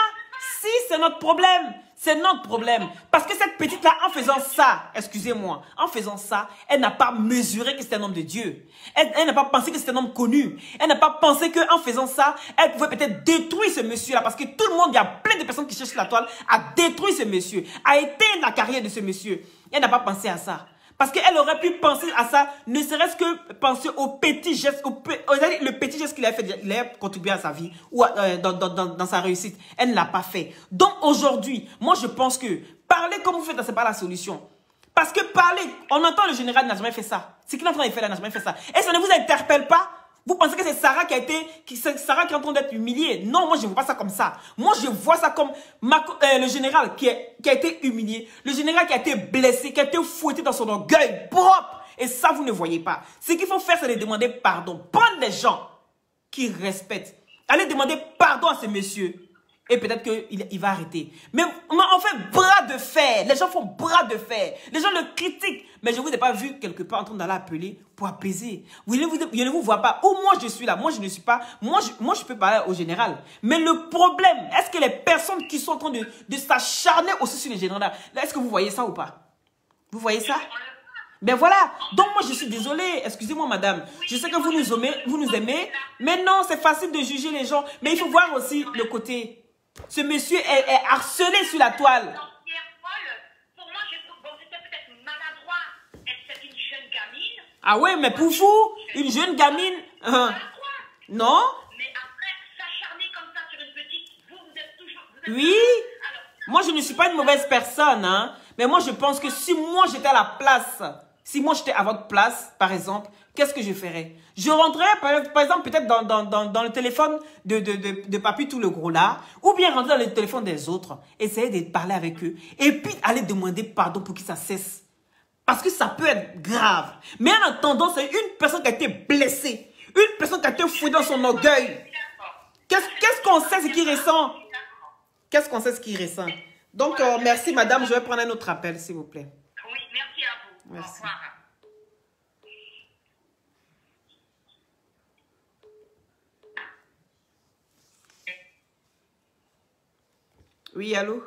si, c'est notre problème. C'est notre problème. Parce que cette petite-là, en faisant ça, excusez-moi, en faisant ça, elle n'a pas mesuré que c'était un homme de Dieu. Elle n'a pas pensé que c'était un homme connu. Elle n'a pas pensé qu'en faisant ça, elle pouvait peut-être détruire ce monsieur-là. Parce que tout le monde, il y a plein de personnes qui cherchent la toile, à détruire ce monsieur, à éteindre la carrière de ce monsieur. Elle n'a pas pensé à ça. Parce qu'elle aurait pu penser à ça, ne serait-ce que penser au petit geste, le petit geste qu'il a fait, il a contribué à sa vie ou dans sa réussite. Elle ne l'a pas fait. Donc aujourd'hui, moi je pense que parler comme vous faites, ce n'est pas la solution. Parce que parler, on entend le général n'a jamais fait ça. Ce qu'il est en train de faire, il n'a jamais fait ça. Et ça ne vous interpelle pas? Vous pensez que c'est Sarah qui est en train d'être humiliée? Non, moi je ne vois pas ça comme ça. Moi je vois ça comme le général qui a été humilié, le général qui a été blessé, qui a été fouetté dans son orgueil propre. Et ça, vous ne voyez pas. Ce qu'il faut faire, c'est de demander pardon. Prendre les gens qui respectent. Allez demander pardon à ce monsieur. Et peut-être qu'il va arrêter. Mais on fait bras de fer. Les gens font bras de fer. Les gens le critiquent. Mais je ne vous ai pas vu quelque part en train d'aller appeler pour apaiser. Je ne vous vois pas. Ou moi, je suis là. Moi, je ne suis pas. Moi, je peux parler au général. Mais le problème, est-ce que les personnes qui sont en train de s'acharner aussi sur les généraux, est-ce que vous voyez ça ou pas? Vous voyez ça? Ben voilà. Donc moi, je suis désolée. Excusez-moi, madame. Je sais que vous nous aimez. Mais non, c'est facile de juger les gens. Mais il faut voir aussi le côté... Ce monsieur est harcelé sur la toile. Pour moi, c'était peut-être maladroit. C'est une jeune gamine. Ah ouais, mais pour vous, une jeune gamine... non? Mais après, s'acharner comme ça sur une petite, vous êtes toujours... Oui. Moi, je ne suis pas une mauvaise personne. Hein? Mais moi, je pense que si moi, j'étais à la place... Si moi, j'étais à votre place, par exemple, qu'est-ce que je ferais? Je rentrerais, par exemple, peut-être dans le téléphone de Papy tout le gros là, ou bien rentrer dans le téléphone des autres, essayer de parler avec eux, et puis aller demander pardon pour que ça cesse. Parce que ça peut être grave. Mais en attendant, c'est une personne qui a été blessée, une personne qui a été fouillée dans son orgueil. Qu'est-ce qu'on sait ce qu'il ressent? Qu'est-ce qu'on sait ce qu'il ressent? Donc, merci madame, je vais prendre un autre appel, s'il vous plaît. Oui, merci à vous. Merci. Au revoir. Oui, allô?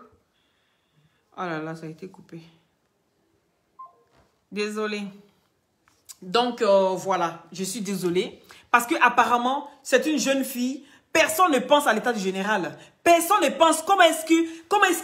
Oh là là, ça a été coupé. Désolée. Donc, voilà, je suis désolée. Parce que apparemment, c'est une jeune fille. Personne ne pense à l'état du général. Personne ne pense comment est-ce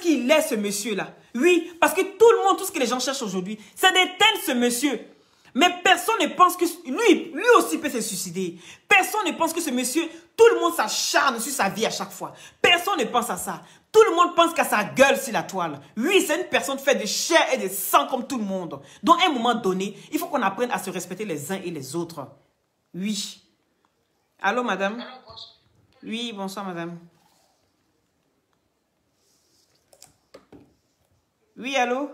qu'il est ce monsieur-là. Oui, parce que tout le monde, tout ce que les gens cherchent aujourd'hui, c'est d'éteindre ce monsieur. Mais personne ne pense que lui aussi peut se suicider. Personne ne pense que ce monsieur, tout le monde s'acharne sur sa vie à chaque fois. Personne ne pense à ça. Tout le monde pense qu'à sa gueule sur la toile. Oui, c'est une personne faite de chair et de sang comme tout le monde. Donc, à un moment donné, il faut qu'on apprenne à se respecter les uns et les autres. Oui. Allô, madame? Oui, bonsoir, madame. Oui, allô?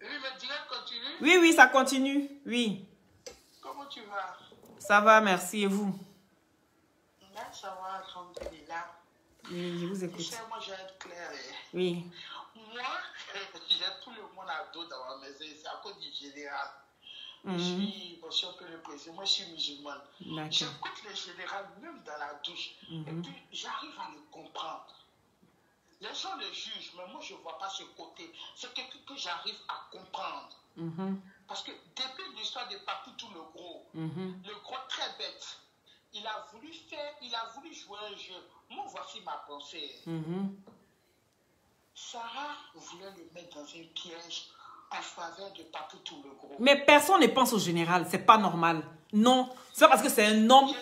Oui, mais direct continue. Oui, oui, ça continue. Oui. Comment tu vas? Ça va, merci. Et vous? Là, ça va, alhamdoulilah. Oui, je vous écoute. Tu sais, moi, j'ai être clair. Oui. Moi, j'ai tout le monde à dos dans ma maison. C'est à cause du général. Je suis, si on peut le préciser, moi, je suis musulmane. J'écoute le général même dans la douche. Et puis, j'arrive à le comprendre. Les gens le jugent, mais moi, je ne vois pas ce côté. C'est quelque chose que j'arrive à comprendre. Parce que depuis l'histoire de Papy tout le gros très bête, il a voulu jouer un jeu. Moi, voici ma pensée. Sarah voulait le mettre dans un piège en faveur de Papy tout le gros. Mais personne ne pense au général, c'est pas normal. Non, c'est pas parce que c'est un homme.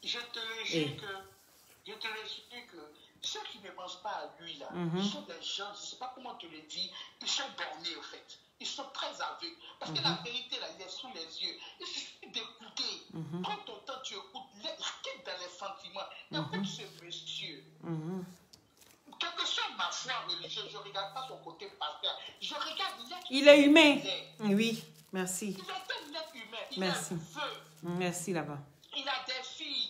Je te le jure que ceux qui ne pensent pas à lui, là, ils sont des gens, je ne sais pas comment te le dire, ils sont bornés, au fait. Ils sont très aveugles. Parce que la vérité, là, il est sous les yeux. Il suffit d'écouter. Prends ton temps, tu écoutes. Quitte dans les sentiments. Écoute ce monsieur. Quelle que soit ma foi religieuse, je ne regarde pas son côté pasteur. Je regarde l'être. Il est humain. Oui, merci. Il est un être humain. Il merci. a un feu. Merci là-bas. Il a des filles.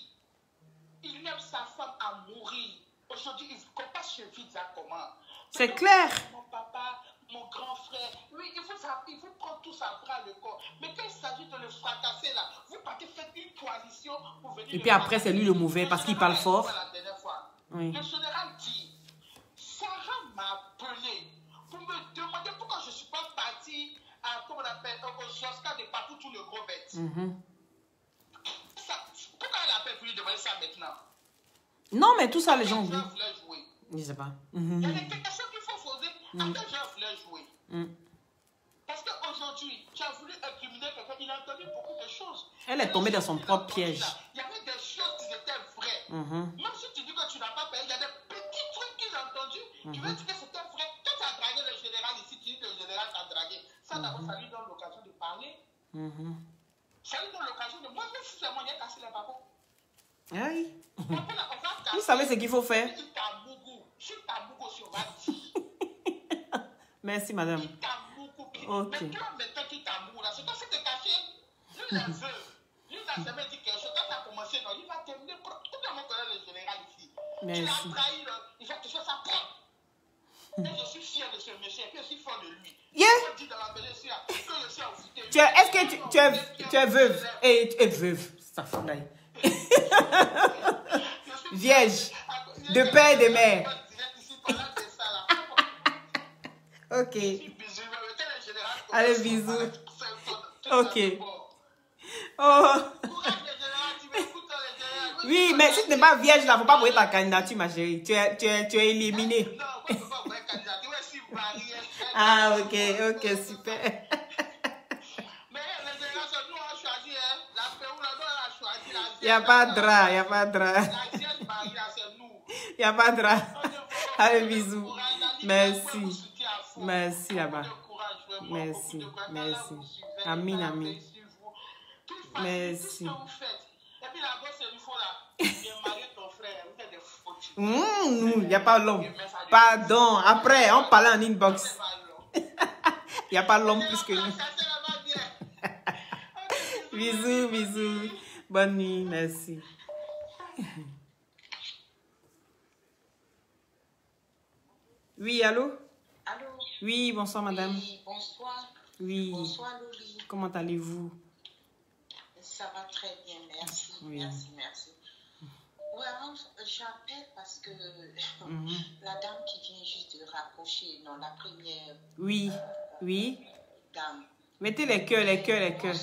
Il aime sa femme à mourir. Aujourd'hui, il compare ce vide-là comment? C'est clair. Mon papa, mon grand frère. Oui, il faut prendre tout ça à bras le corps. Mais quand il s'agit de le fracasser là, vous partez faire une coalition pour venir. Et puis après, c'est lui le mauvais parce qu'il parle fort. La dernière fois. Oui. Le général dit, Sarah m'a appelé pour me demander pourquoi je ne suis pas parti à, comment on appelle, aux Oscars de partout tout le gros bête. Pourquoi elle appelle pour lui demander ça maintenant? Non, mais tout ça, les gens oublient. Jouer. Je ne sais pas. Il y a des questions qu'il faut poser. À quel genre voulait jouer? Parce qu'aujourd'hui, tu as voulu incriminer quelqu'un, il a entendu beaucoup de choses. Elle est tombée dans son propre piège. Il y avait des choses qui étaient vraies. Même si tu dis que tu n'as pas payé, il y a des petits trucs qu'il a entendus qui veulent dire que c'était vrai. Quand tu as dragué le général ici, tu dis que le général t'a dragué. Ça d'abord, ça lui donne l'occasion de parler. Ça lui donne l'occasion de... Moi, même si c'est moi, j'ai cassé les papos. Aïe. Vous savez ce qu'il faut faire? Merci, madame. Ok. Mais toi, maintenant, qui t'amour là, c'est toi qui t'es caché. Lui, il veut. Lui, il a jamais dit quelque chose. Quand tu as commencé, non, il va terminer. Tout le monde connaît le général ici. Merci. Tu l'as trahi, il va te faire sa propre. Et je suis fier de ce monsieur, et puis je suis fier de lui. Yeah. Je dis dans la belle ici, que je suis envoûté. Est-ce que tu es veuve? Et veuve, ça fout là. Vierge, de père et de mère. Ok. Allez, bisous. Ok. Oh. Oui, mais si tu n'es pas vierge, là, il ne faut pas voyer ta candidature, ma chérie. Tu es éliminée. Ah, ok, super. Il n'y a pas de drap, il n'y a pas de drap. Il n'y a pas de drap. Allez, bisous. Merci. Merci là-bas. Merci. Amin, amin. Merci. Il n'y a pas l'homme. Pardon. Après, on parle en inbox. Il n'y a pas l'homme plus que nous. Bisous. Bonne nuit. Merci. Oui, allô? Allô? Oui, bonsoir, madame. Oui, bonsoir. Oui. Bonsoir, Loli. Comment allez-vous? Ça va très bien, merci. Oui. Merci. Ouais, j'appelle parce que la dame qui vient juste de raccrocher, non, la première Oui. dame. Mettez les cœurs.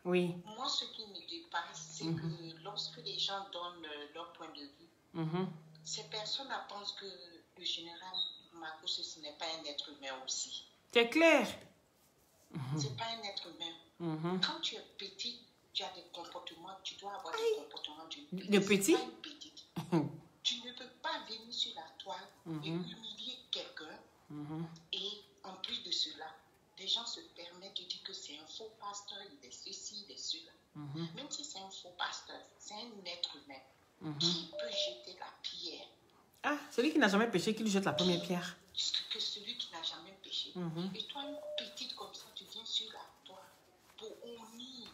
Oui. Moi, ce qui me dépasse, c'est que lorsque les gens donnent leur point de vue, ces personnes pensent que le général Marcos, ce n'est pas un être humain aussi. C'est clair. C'est pas un être humain. Quand tu es petit, tu as des comportements, tu dois avoir des comportements de petit. Pas une petite. Tu ne peux pas venir sur la toile et humilier quelqu'un. Et en plus de cela, les gens se permettent de dire que c'est un faux pasteur, il est ceci, il est cela. Même si c'est un faux pasteur, c'est un être humain qui peut jeter la pierre. Ah, celui qui n'a jamais péché, qui lui jette la première pierre. Que celui qui n'a jamais péché. Et toi, une petite comme ça, tu viens sur la toile pour unir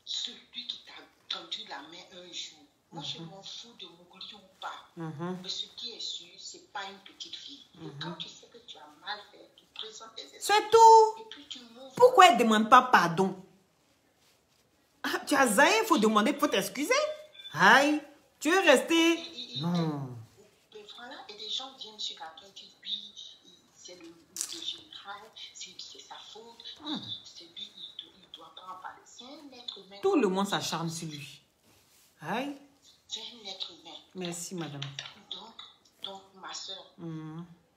celui qui t'a tendu la main un jour. Moi, je m'en fous de mourir ou pas. Mais ce qui est sûr, c'est pas une petite fille. Et quand tu sais que tu as mal fait, tu présentes tes excuses. C'est tout. Et puis tu m'ouvres. Pourquoi elle ne demande pas pardon? Ah, tu as zaï, il faut demander, il faut t'excuser. Aïe, tu es resté... Non. Mais voilà, et des gens viennent sur la toile et disent, oui, c'est le général, c'est sa faute, c'est lui, il ne doit pas en parler. C'est un être humain. Tout le monde s'acharne sur lui. Aïe. C'est un être humain. Merci, madame. Donc ma soeur,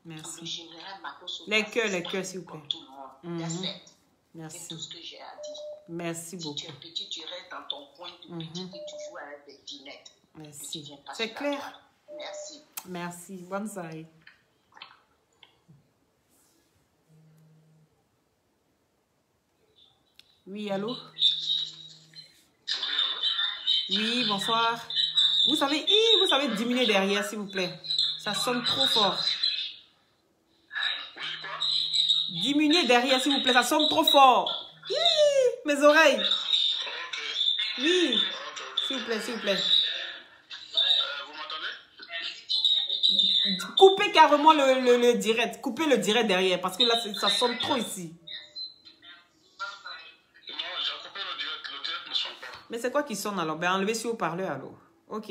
merci. le général Marcos, les cœurs, s'il vous plaît. Tout le monde. Merci. C'est tout ce que j'ai à dire. Merci beaucoup. Si tu es petit, tu restes dans ton coin de petit et tu joues avec des dinettes. Merci. C'est clair. Merci. Merci. Bonne soirée. Oui, allô? Oui, bonsoir. Vous savez diminuer derrière, s'il vous plaît. Ça sonne trop fort. Diminuez derrière, s'il vous plaît. Ça sonne trop fort. Mes oreilles. Oui. S'il vous plaît. Vous m'entendez? Coupez carrément le direct. Coupez le direct derrière. Parce que là, ça sonne trop ici. Non, j'ai coupé le direct ne sonne pas. Mais c'est quoi qui sonne alors? Ben, enlevez sur haut-parleur alors. Ok.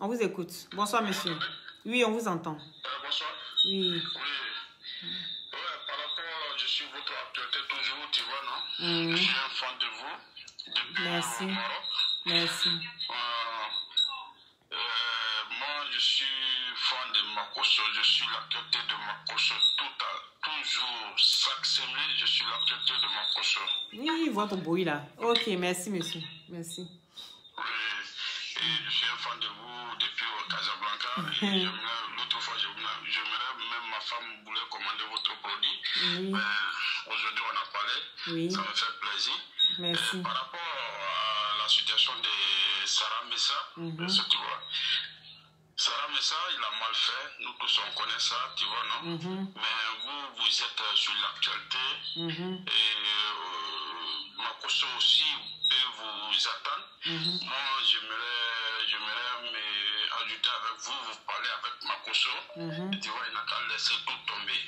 On vous écoute. Bonsoir, monsieur. Oui, on vous entend. Bonsoir. Oui. Oui. Ouais, par rapport, je suis votre actualité toujours, tu vois, non? Je suis un fan de vous. Merci. Merci. Moi, je suis fan de Makosso. Je suis l'actualité de Makosso. Toujours, chaque semaine, je suis l'actualité de Makosso. Oui, votre bruit là. Ok, merci, monsieur. Merci. Oui, et je suis un fan de vous depuis Casablanca. L'autre fois, j'aimerais, même ma femme voulait commander votre produit. Oui. Aujourd'hui, on a parlé. Oui. Ça me fait plaisir. Merci. Par rapport à la situation de Sarah Messa, tu vois, Sarah Messa, il a mal fait. Nous tous, on connaît ça, tu vois, non? Mais vous êtes sur l'actualité. Et Makosso aussi peut vous attendre. Moi, j'aimerais m'ajouter avec vous parler avec Makosso. Tu vois, il n'a qu'à laisser tout tomber.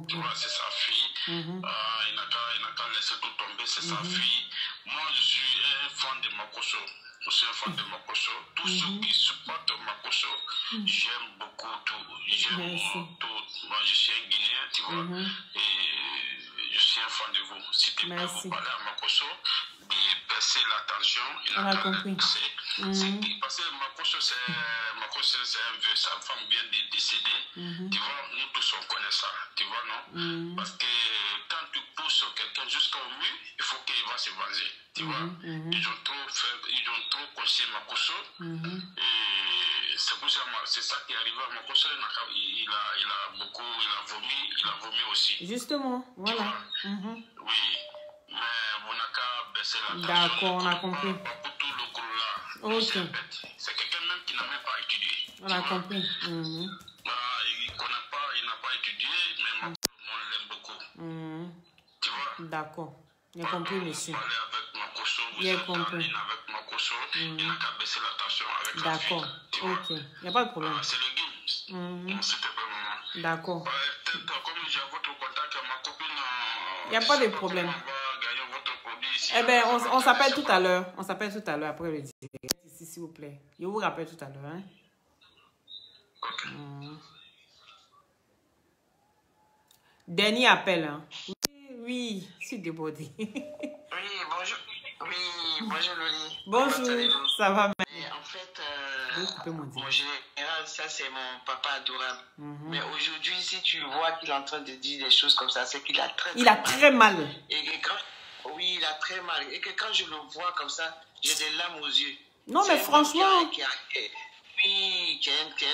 Tu vois, c'est sa fille. Il n'a qu'à laisser tout tomber, c'est sa fille. Moi, je suis un fan de Makosso. Je suis un fan de Makosso. Tous ceux qui supportent Makosso, j'aime beaucoup tout. J'aime tout. Moi, je suis un Guinéen, tu vois. Et je suis un fan de vous. Si tu peux vous parler à Makosso, de baisser l'attention, il a qu'à baisser. Parce que Makosso, c'est un vieux, sa femme vient de décéder. Tu vois, nous tous on connaît ça. Tu vois, non? Parce que quand tu pousses quelqu'un jusqu'au mur, il faut qu'il va se venger. Tu vois? Ils ont trop conseillé Makosso. Et c'est pour ça, c'est ça qui est arrivé à Makosso. Il a vomi aussi. Justement, voilà. Oui. Mais vous n'avez qu'à baisser l'attention. D'accord, on a compris. Pas pour tout le gros là. Ok. C'est quelqu'un même qui n'a même pas étudié. On a compris. Il connaît pas, il n'a pas étudié, mais moi, on l'aime beaucoup. Tu vois? D'accord. J'ai compris, monsieur. Parler avec Makosso, vous J'ai êtes en compris. ligne avec Makosso, il n'a qu'à baisser l'attention avec sa fille. D'accord. Ok. Il n'y a pas de problème. C'est le game. S'il te plaît, maman. D'accord. Comme j'ai votre contact, ma copine. Il n'y a pas de problème. On va gagner votre produit ici. Eh bien, on s'appelle tout à l'heure. On s'appelle tout à l'heure après le direct. Ici, s'il vous plaît. Je vous rappelle tout à l'heure. Hein? Ok. Dernier appel. Hein? Oui, je suis débordée. Bonjour. Oui, bonjour Loli. Bonjour, ça va, en fait, mon général, ça c'est mon papa adorable. Mais aujourd'hui, si tu vois qu'il est en train de dire des choses comme ça, c'est qu'il a très mal. Et que oui, il a très mal. Et que quand je le vois comme ça, j'ai des larmes aux yeux. Non, mais franchement... Qui est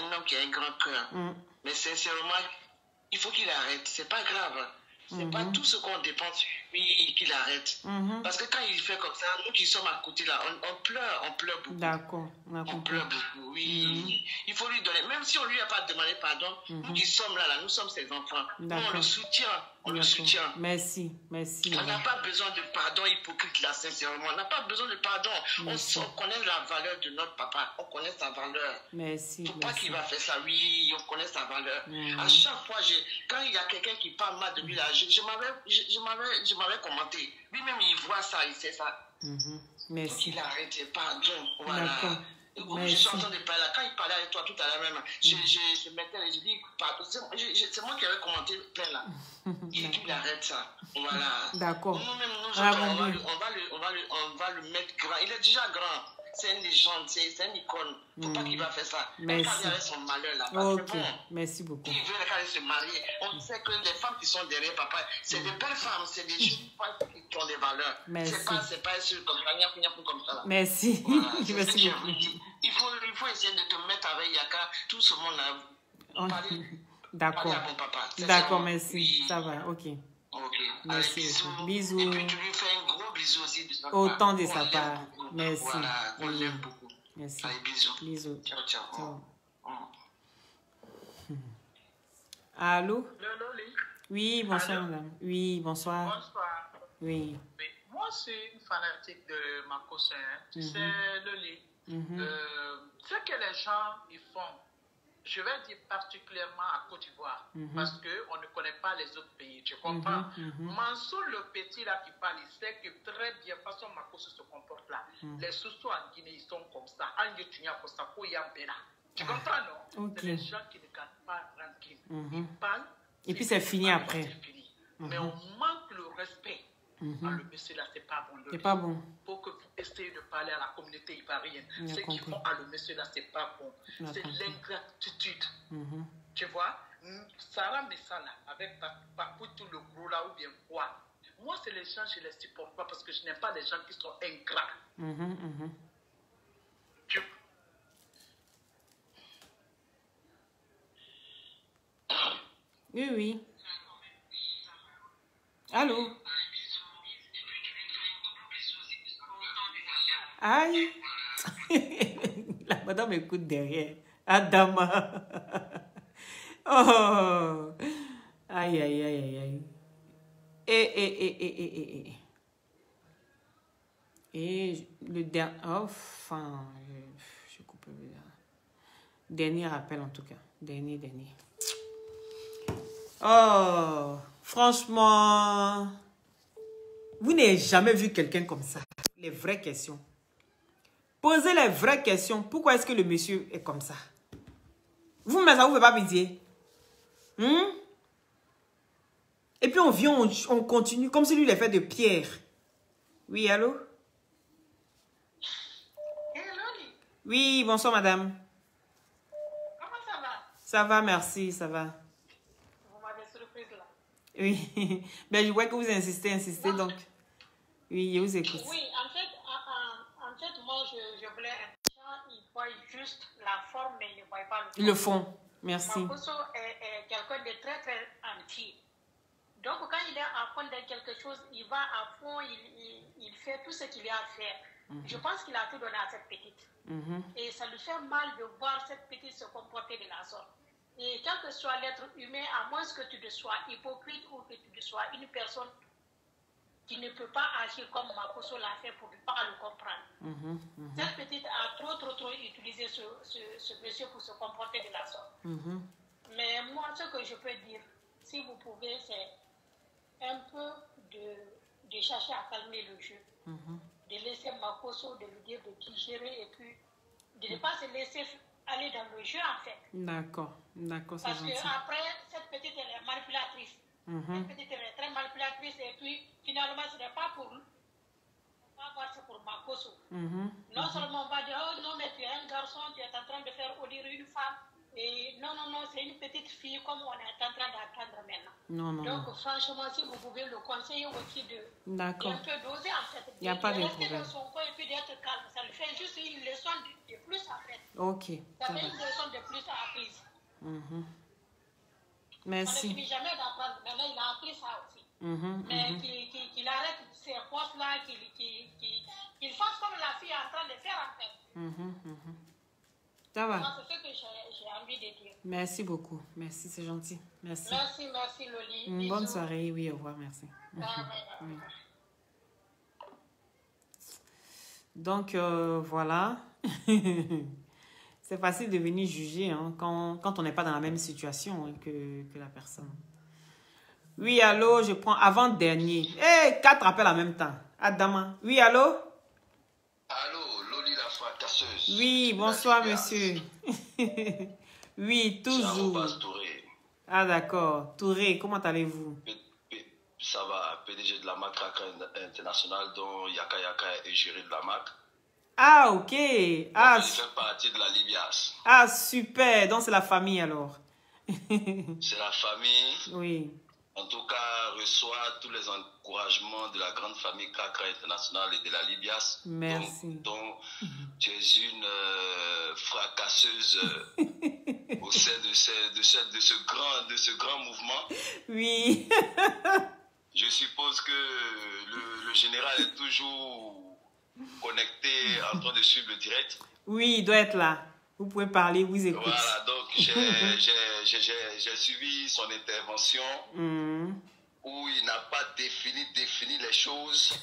un homme qui a un grand cœur. Mais sincèrement, il faut qu'il arrête. C'est pas grave. C'est pas tout ce qu'on dépense sur lui qu'il arrête. Parce que quand il fait comme ça, nous qui sommes à côté là, on pleure beaucoup. D'accord. On pleure beaucoup, oui. Il faut lui donner, même si on lui a pas demandé pardon, nous qui sommes là, nous sommes ses enfants. Nous, on le soutient. On le soutient. Merci. On n'a pas besoin de pardon hypocrite là, sincèrement. On n'a pas besoin de pardon. On connaît la valeur de notre papa. On connaît sa valeur. Merci. Faut pas qu'il va faire ça. Oui, on connaît sa valeur. À chaque fois, quand il y a quelqu'un qui parle mal de lui là, je m'avais commenté. Lui-même, il voit ça, il sait ça. Merci. Il arrête, pardon. Voilà. Merci. Je suis en train de parler là. Quand il parlait avec toi tout à l'heure même, je mettais et je dis, c'est moi qui avais commenté plein là. Il arrête ça. Voilà. D'accord. Nous-mêmes, on va le mettre grand. Il est déjà grand. C'est une légende, c'est une icône. Faut pas qu'il va faire ça. Merci. Quand il avait son malheur là. Ok, merci beaucoup. Il veut aller se marier. On sait que les femmes qui sont derrière papa, c'est des belles femmes, c'est des jeunes femmes qui ont des valeurs. Merci. C'est pas comme ça. Là. Merci. Voilà, Merci beaucoup. Il faut essayer de te mettre avec Yaka, tout ce monde là. D'accord. À mon papa. D'accord, merci. Oui. Ça va, ok. Ok. Merci. Bisous. Bisous. Et puis tu lui fais un gros bisou aussi de sa part. Autant de sa part. Merci. Voilà, on l'aime beaucoup. Merci. Allez, bisous. Bisous. Ciao. Allô? Loli. Oui, bonsoir, madame. Oui, bonsoir. Bonsoir. Oui. Moi, je suis une fanatique de Makosso. Tu sais, Loli, ce que les gens ils font, je vais dire particulièrement à Côte d'Ivoire, parce qu'on ne connaît pas les autres pays, tu comprends? Mansour le petit là qui parle, il sait que très bien, façon Makosso se comporte là. Les Sousous en Guinée, ils sont comme ça. Tu comprends, non? C'est des gens qui ne gardent pas rancune. Ils parlent. Et puis c'est fini après. Fini. Mais on manque le respect. Ah, le monsieur là, c'est pas bon. C'est pas bon. Pour que vous essayez de parler à la communauté ivoirienne. Ceux qui font à le monsieur là, c'est pas bon. C'est l'ingratitude. Tu vois, Sarah Messa là, avec Papou tout le gros là, ou bien quoi. Moi, c'est les gens, je les supporte pas parce que je n'aime pas les gens qui sont ingrats. Oui, oui. Allô? Aïe! La madame écoute derrière. Adama. Oh! Aïe, aïe, aïe, aïe, aïe. Et le dernier... Enfin, je coupe le dernier rappel en tout cas. Dernier. Oh, franchement, vous n'avez jamais vu quelqu'un comme ça. Les vraies questions. Posez les vraies questions. Pourquoi est-ce que le monsieur est comme ça? Vous-même, ça ne vous fait pas dire. Et puis on vient, on continue, comme si lui, il est fait de pierre. Oui, allô? Oui, bonsoir, madame. Comment ça va? Ça va, merci, ça va. Vous m'avez surprise là. Oui, ben, je vois que vous insistez, donc. Oui, je vous écoute. Oui, en fait moi, je voulais un gens, ils voient juste la forme, mais ils ne voient pas le fond. Le fond, merci. Makosso est quelqu'un de très, très entier. Donc, quand il est à fond dans quelque chose, il va à fond, il fait tout ce qu'il a à faire. Je pense qu'il a tout donné à cette petite. Et ça lui fait mal de voir cette petite se comporter de la sorte. Et quel que soit l'être humain, à moins que tu ne sois hypocrite ou que tu ne sois une personne qui ne peut pas agir comme Makosso l'a fait pour ne pas le comprendre. Cette petite a trop utilisé ce monsieur pour se comporter de la sorte. Mais moi, ce que je peux dire, si vous pouvez, c'est un peu de chercher à calmer le jeu. De laisser Makosso, de lui dire de digérer et puis de ne pas se laisser aller dans le jeu en fait. D'accord, c'est gentil. Parce qu'après, cette petite, elle est manipulatrice. Cette petite, elle est très manipulatrice et puis finalement, ce n'est pas pour nous. On va voir, c'est pour Makosso. Non seulement on va dire, oh non, mais tu es un garçon, tu es en train de faire honorer une femme. Et non, c'est une petite fille comme on est en train d'apprendre maintenant. Donc, franchement, si vous pouvez le conseiller aussi d'un peu doser en fait. Il n'y a pas de problème. Rester dans son coin et puis d'être calme. Ça lui fait juste une leçon de plus en fait. Ok. Ça fait une leçon de plus apprise. Merci. On ne finit jamais d'apprendre. Maintenant, il a appris ça aussi. Mais qu'il arrête ces postes-là, qu'il fasse comme la fille est en train de faire en fait. Ça va. C'est ce que j'ai envie de dire. Merci beaucoup. Merci, c'est gentil. Merci. Merci Loli. Une bonne soirée. Oui, au revoir. Merci. Oui. Donc, voilà. C'est facile de venir juger quand on n'est pas dans la même situation que la personne. Oui, allô, je prends avant-dernier. 4 appels en même temps. Adama. Oui, allô? Allô, Loli la fracasseuse. Oui, bonsoir, monsieur. Oui, toujours. Touré. Ah, d'accord. Touré, comment allez-vous? Ça va, PDG de la MAC International, dont Yaka Yaka est géré de la MAC. Ah, ok. Ah, il fait partie de la Libias. Ah, super. Donc, c'est la famille, alors. C'est la famille. Oui. En tout cas, reçoit tous les encouragements de la grande famille Kakra International et de la Libias. Merci. Donc tu es une fracasseuse au sein de ce grand mouvement. Oui. Je suppose que le général est toujours connecté en train de suivre le direct. Oui, il doit être là. Vous pouvez parler, vous écoutez. Voilà, donc j'ai suivi son intervention où il n'a pas défini les choses.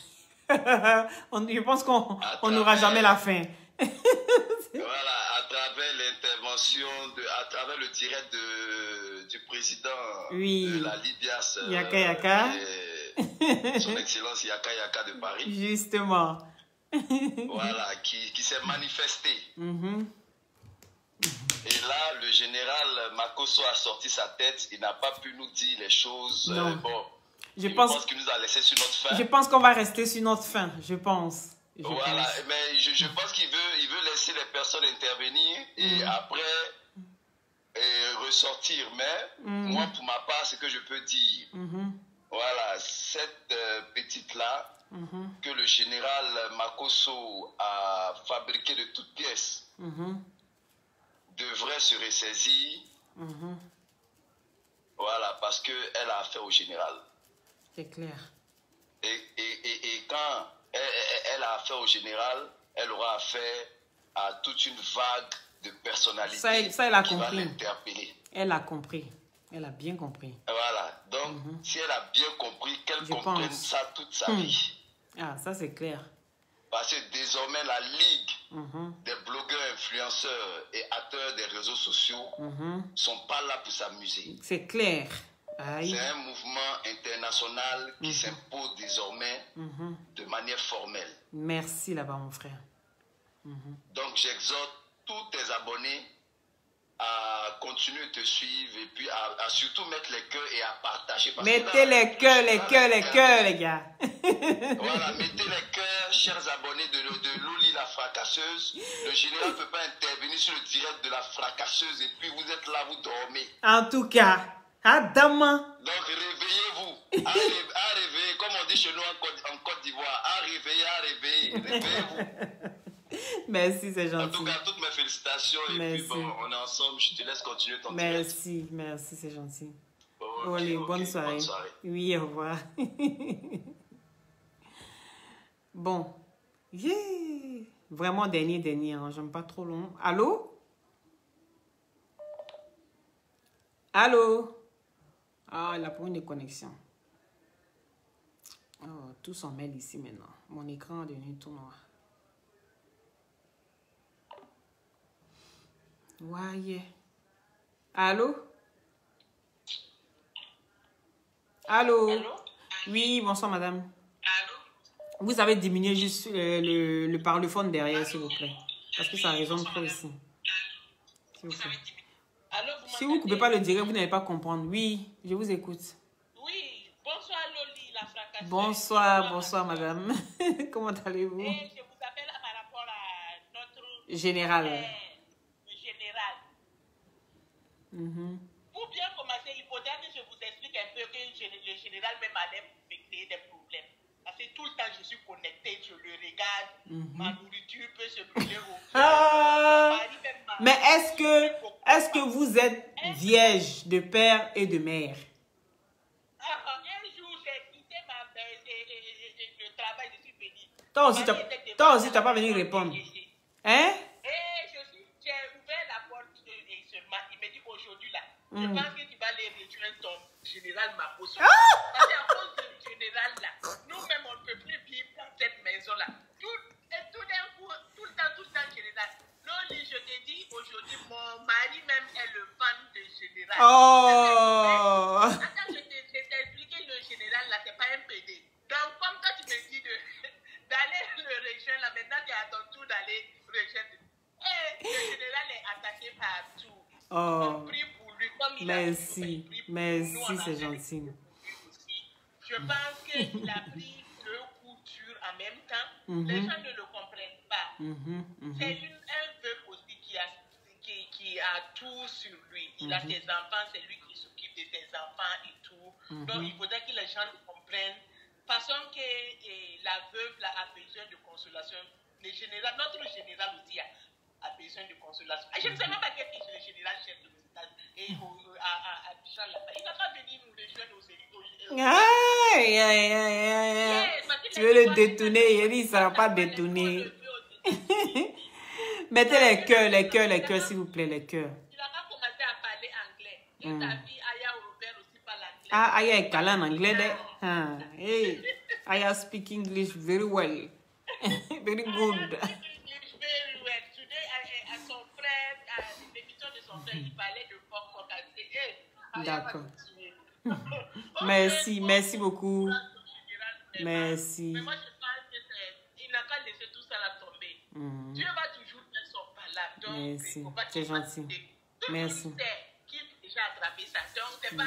Je pense qu'on n'aura jamais la fin. Voilà, à travers l'intervention à travers le direct du président oui. de la Libias. Yaka Yaka. Son Excellence Yaka Yaka de Paris. Justement. Voilà, qui s'est manifesté. Et là, le général Makosso a sorti sa tête. Il n'a pas pu nous dire les choses. Bon, je pense qu'il nous a laissé sur notre faim. Je pense qu'on va rester sur notre faim, je pense. Voilà, mais je pense qu'il veut laisser les personnes intervenir et après ressortir. Mais moi, pour ma part, ce que je peux dire, voilà, cette petite-là, que le général Makosso a fabriquée de toutes pièces, devrait se ressaisir. Voilà, parce qu'elle a affaire au général. C'est clair. Et quand elle a affaire au général, elle aura affaire à toute une vague de personnalités ça, elle a qui compris. va l'interpeller. Elle a compris. Elle a bien compris. Voilà. Donc, si elle a bien compris, qu'elle comprenne ça toute sa vie. Ah, ça c'est clair. Parce que désormais, la Ligue des blogueurs, influenceurs et acteurs des réseaux sociaux ne sont pas là pour s'amuser. C'est clair. Aïe. C'est un mouvement international qui s'impose désormais de manière formelle. Merci là-bas, mon frère. Donc, j'exhorte tous tes abonnés à continuer de te suivre et puis à surtout mettre les cœurs et à partager. Mettez les cœurs, les gars. Voilà, mettez les cœurs, chers abonnés de Loli la fracasseuse. Le général ne peut pas intervenir sur le direct de la fracasseuse et puis vous êtes là, vous dormez. En tout cas, Adama. Donc réveillez-vous, à réveiller, comme on dit chez nous en Côte d'Ivoire, à réveiller, réveillez-vous. Merci, c'est gentil. En tout cas, toutes mes félicitations. Merci. Et puis bon, on est ensemble, je te laisse continuer ton Merci, merci, c'est gentil. Okay, bonne soirée. Oui, au revoir. Bon. Yeah. Vraiment dernier, hein. J'aime pas trop long. Allô? Allô? Ah, il a pas une connexion. Oh, tout s'en mêle ici maintenant. Mon écran est devenu tout noir. Ouais. Allô? Allô? Allô? Oui, bonsoir madame. Allô? Vous avez diminué juste le parlophone derrière, s'il vous plaît. Parce que ça résonne trop ici. S'il vous plaît. Allô, Si vous ne coupez pas le direct, vous n'allez pas comprendre. Oui, je vous écoute. Oui, bonsoir Loli, la fracasseuse. Bonsoir madame. Comment allez-vous? Et je vous appelle par rapport à notre... Général. Pour bien commencer, il faudrait que je vous explique un peu que le général même allait me créer des problèmes. Parce que tout le temps, je suis connectée, je le regarde, ma nourriture peut se brûler au feu. Mais est-ce que vous êtes vierge de père et de mère? Un jour, j'ai quitté le travail, je suis venue. Toi aussi, tu n'as pas venu répondre. Hein? J'ai ouvert la porte et seulement, il me dit aujourd'hui là, je pense que tu vas aller rejoindre ton général Makosso. Parce qu'à cause du général là, nous-mêmes on ne peut plus vivre dans cette maison là. Tout d'un coup, tout le temps, général. Loli, je te dis aujourd'hui, mon mari même est le fan de général. Oh! Attends, je t'ai expliqué, le général là, c'est pas un PD. Donc, comme toi tu me dis d'aller le rejoindre là, maintenant tu as ton tour d'aller rejoindre. Le général est attaché partout. Oh. On prie pour lui comme il merci, c'est gentil. Je pense qu'il a pris deux coups durs en même temps. Les gens ne le comprennent pas. C'est un veuf aussi qui a tout sur lui. Il a ses enfants, c'est lui qui s'occupe de ses enfants et tout. Donc il faudrait que les gens le comprennent. Façon que la veuve là, a besoin de consolation. Notre général aussi a besoin de consolation. Je ne sais même pas qu'est-ce que le général chef de l'État et à Abidjan là-bas. Il ne va pas venir nous rejoindre au Sénégal. Tu veux le détourner, il ne sera pas détourné. Mettez les cœurs, s'il vous plaît, les cœurs. Il n'a pas commencé à parler anglais. Et sa fille, Aya Robert aussi parle anglais. Ah, Aya est calée en anglais. Hey, Aya speak English very well. Very good. English very well. Today, à son frère, à l'émission de son frère, il parlait D'accord. continuer. Merci, merci beaucoup. Mais Merci. moi, je pense qu'il n'a qu'à laisser tout ça là tomber. Dieu va toujours faire son palabre. Donc, Merci. il faut pas C'est qu'il gentil. fasse- Tout le Merci. monde sait qui a déjà attrapé ça. Donc, c'est pas à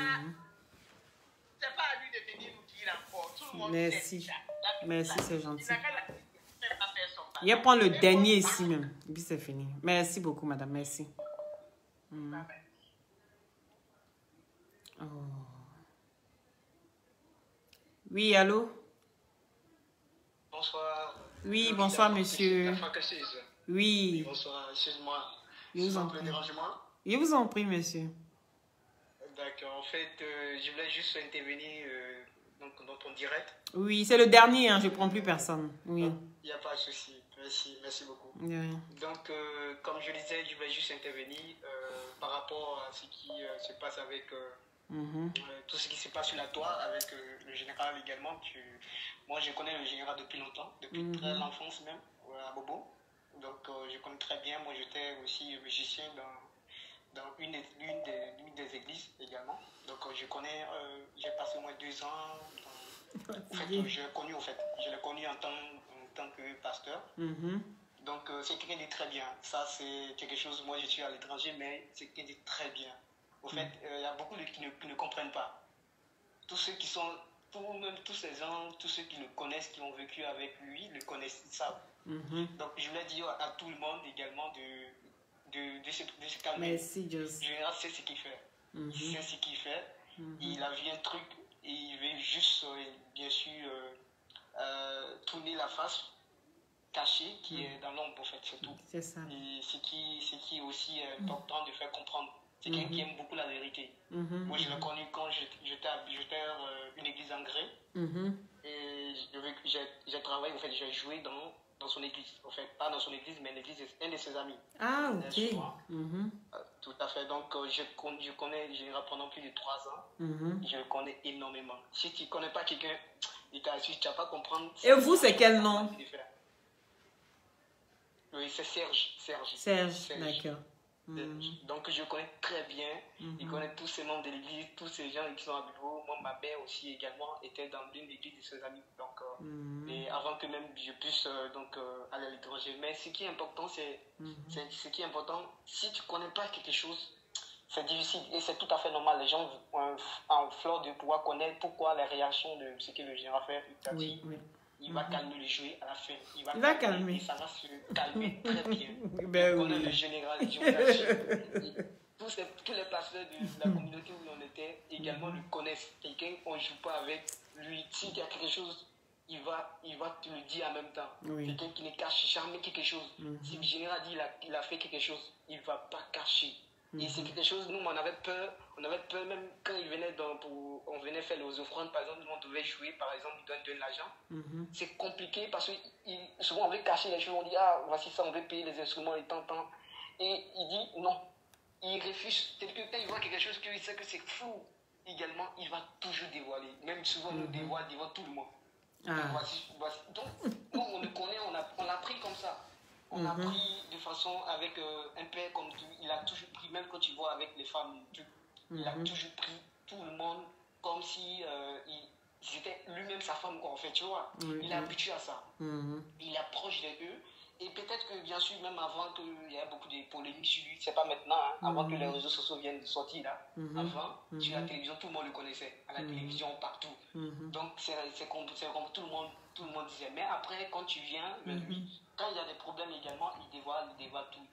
lui de venir nous dire encore. Tout le monde Merci. sait déjà. Merci, c'est gentil. Il n'a qu'à la laisser faire son palabre. Je vais prendre le dernier ici même. Et puis c'est fini. Merci beaucoup, madame. Merci. Bye bye. Oh. Oui, allô? Bonsoir. Oui, bonsoir, monsieur. La fracasseuse. Oui, Bonsoir, excuse-moi. Je vous en Simple prie. dérangement. je vous en prie, monsieur. D'accord. En fait, je voulais juste intervenir donc, dans ton direct. Oui, c'est le dernier, hein, je ne prends plus personne. Oui. Il n'y a pas de souci. Merci beaucoup. De rien. Donc, comme je disais, je voulais juste intervenir par rapport à ce qui se passe avec tout ce qui se passe sur la toile, avec le général également. Moi, je connais le général depuis longtemps, depuis très l'enfance même, à Bobo. Donc, je connais très bien. Moi, j'étais aussi musicien dans une des églises également. Donc, je connais, j'ai passé au moins 2 ans. En fait, je l'ai connu, en tant que pasteur. Donc, c'est quelqu'un de très bien. Ça, c'est quelque chose, moi, je suis à l'étranger, mais c'est quelqu'un de très bien. Au fait, il y a beaucoup qui ne comprennent pas. Tous ceux qui sont, même tous ces gens, tous ceux qui le connaissent, qui ont vécu avec lui, le connaissent, ils savent. Donc, je voulais dire à tout le monde également de se calmer. Merci, Joss. Le général sait ce qu'il fait. Il sait ce qu'il fait. Il a vu un truc et il veut juste, bien sûr, tourner la face cachée qui est dans l'ombre, en fait, c'est tout. C'est ça. Et ce qui est aussi important de faire comprendre. C'est quelqu'un qui aime beaucoup la vérité. Moi, je l'ai connu quand j'étais une église en gré. Et j'ai travaillé, en fait, j'ai joué dans son église. En fait, pas dans son église, mais l'église d'un de ses amis. Ah, ok. Tout à fait. Donc, je connais le général pendant plus de 3 ans. Je le connais énormément. Si tu ne connais pas quelqu'un, tu ne vas pas comprendre. Et vous, c'est quel nom? Oui, c'est Serge. Serge, d'accord. Donc, je connais très bien. Il connaît tous ces membres de l'église, tous ces gens qui sont à Bilbao. Moi, ma mère aussi également était dans l'une des églises de ses amis. Donc, et avant que même je puisse aller à l'étranger. Mais ce qui est important, ce qui est important, si tu ne connais pas quelque chose, c'est difficile et c'est tout à fait normal. Les gens ont en fleur de pouvoir connaître pourquoi les réactions de ce que le général fait. Il va calmer le jeu à la fin. Il va calmer. Et ça va se calmer très bien. On connaît le général, tous les pasteurs de la communauté où on était également le connaissent. Quelqu'un, on ne joue pas avec lui. S'il y a quelque chose, il va te le dire en même temps. Quelqu'un qui ne cache jamais quelque chose. Si le général dit qu'il a fait quelque chose, il ne va pas cacher. Et c'est quelque chose, nous, on avait peur même quand il venait on venait faire les offrandes, par exemple, nous, on devait jouer, par exemple, il donne l'argent. C'est compliqué parce que souvent on veut cacher les choses, on dit, ah, voici ça, on veut payer les instruments, et tant. Et il dit non, il refuse. Quelqu'un, il voit quelque chose qu'il sait que c'est fou également, il va toujours dévoiler. Même souvent, nous dévoile devant tout le monde. Voici. Donc, nous, on le connaît, on l'a pris comme ça. On a pris de façon avec un père comme tu, il a toujours pris, même quand tu vois avec les femmes, il a toujours pris tout le monde comme si c'était lui-même sa femme, quoi, en fait, tu vois. Il est habitué à ça. Il est proche d'eux. Et peut-être que, bien sûr, même avant qu'il y ait beaucoup de polémiques sur lui, c'est pas maintenant, hein, avant que les réseaux sociaux viennent de sortir, là. Avant, sur la télévision, tout le monde le connaissait. À la télévision, partout. Donc, c'est comme tout le monde disait. Mais après, quand tu viens, quand il y a des problèmes également, il dévoile tout.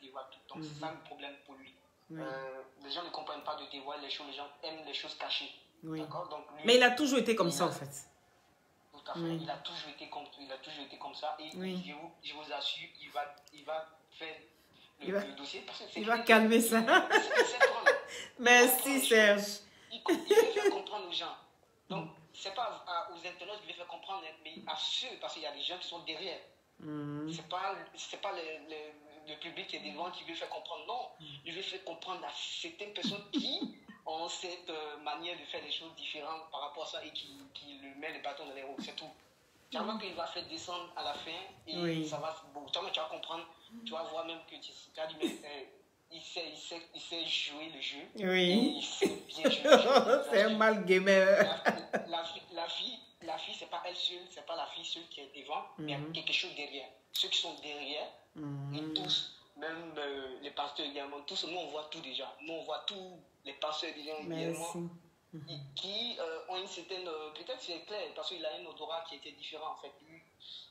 Donc, c'est ça le problème pour lui. Les gens ne comprennent pas de dévoiler les choses, les gens aiment les choses cachées. D'accord? Donc, lui, mais il a toujours été comme ça, en fait. Tout à fait. Il a toujours été comme ça. Et je vous assure, il va faire le dossier. Parce que il va calmer ça. Merci, Serge. Il veut faire comprendre aux gens. Donc, ce n'est pas aux internautes qu'il veut faire comprendre, mais à ceux, parce qu'il y a des gens qui sont derrière. C'est pas le public qui est devant qui veut faire comprendre. Non, il veut faire comprendre à certaines personnes qui ont cette manière de faire des choses différentes par rapport à ça et qui le met le bâton dans les roues. C'est tout. Tu vas voir qu'il va faire descendre à la fin et ça va. Bon, toi, tu vas comprendre. Tu vas voir même que tu as dit, mais il sait jouer le jeu. Oui. Et il sait bien jouer le jeu. C'est un mal gamer. La fille, c'est pas elle seule, c'est pas la fille seule qui est devant, mais il y a quelque chose derrière. Ceux qui sont derrière, et tous, même les pasteurs également, tous, nous on voit tout déjà. Nous on voit tous les pasteurs également qui ont une certaine. Peut-être c'est clair, parce qu'il a un odorat qui était différent en fait. Lui,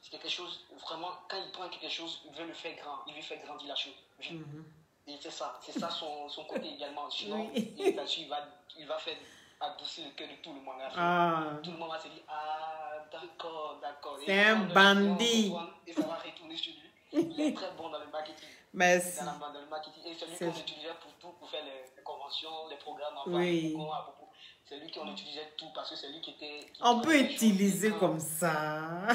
c'est quelque chose, vraiment, quand il prend quelque chose, il veut le faire grand, il veut faire grandir la chose. Et c'est ça son côté également. Sinon, il va faire adoucir le cœur de tout le monde. Tout le monde va se dire, d'accord. C'est un bandit. Et ça va retourner sur lui. Il est très bon dans le marketing. Merci. Dans le marketing. Et c'est lui qu'on utilisait pour tout, pour faire les conventions, les programmes. C'est lui qu'on utilisait tout parce que c'est lui qui était... On peut utiliser comme ça.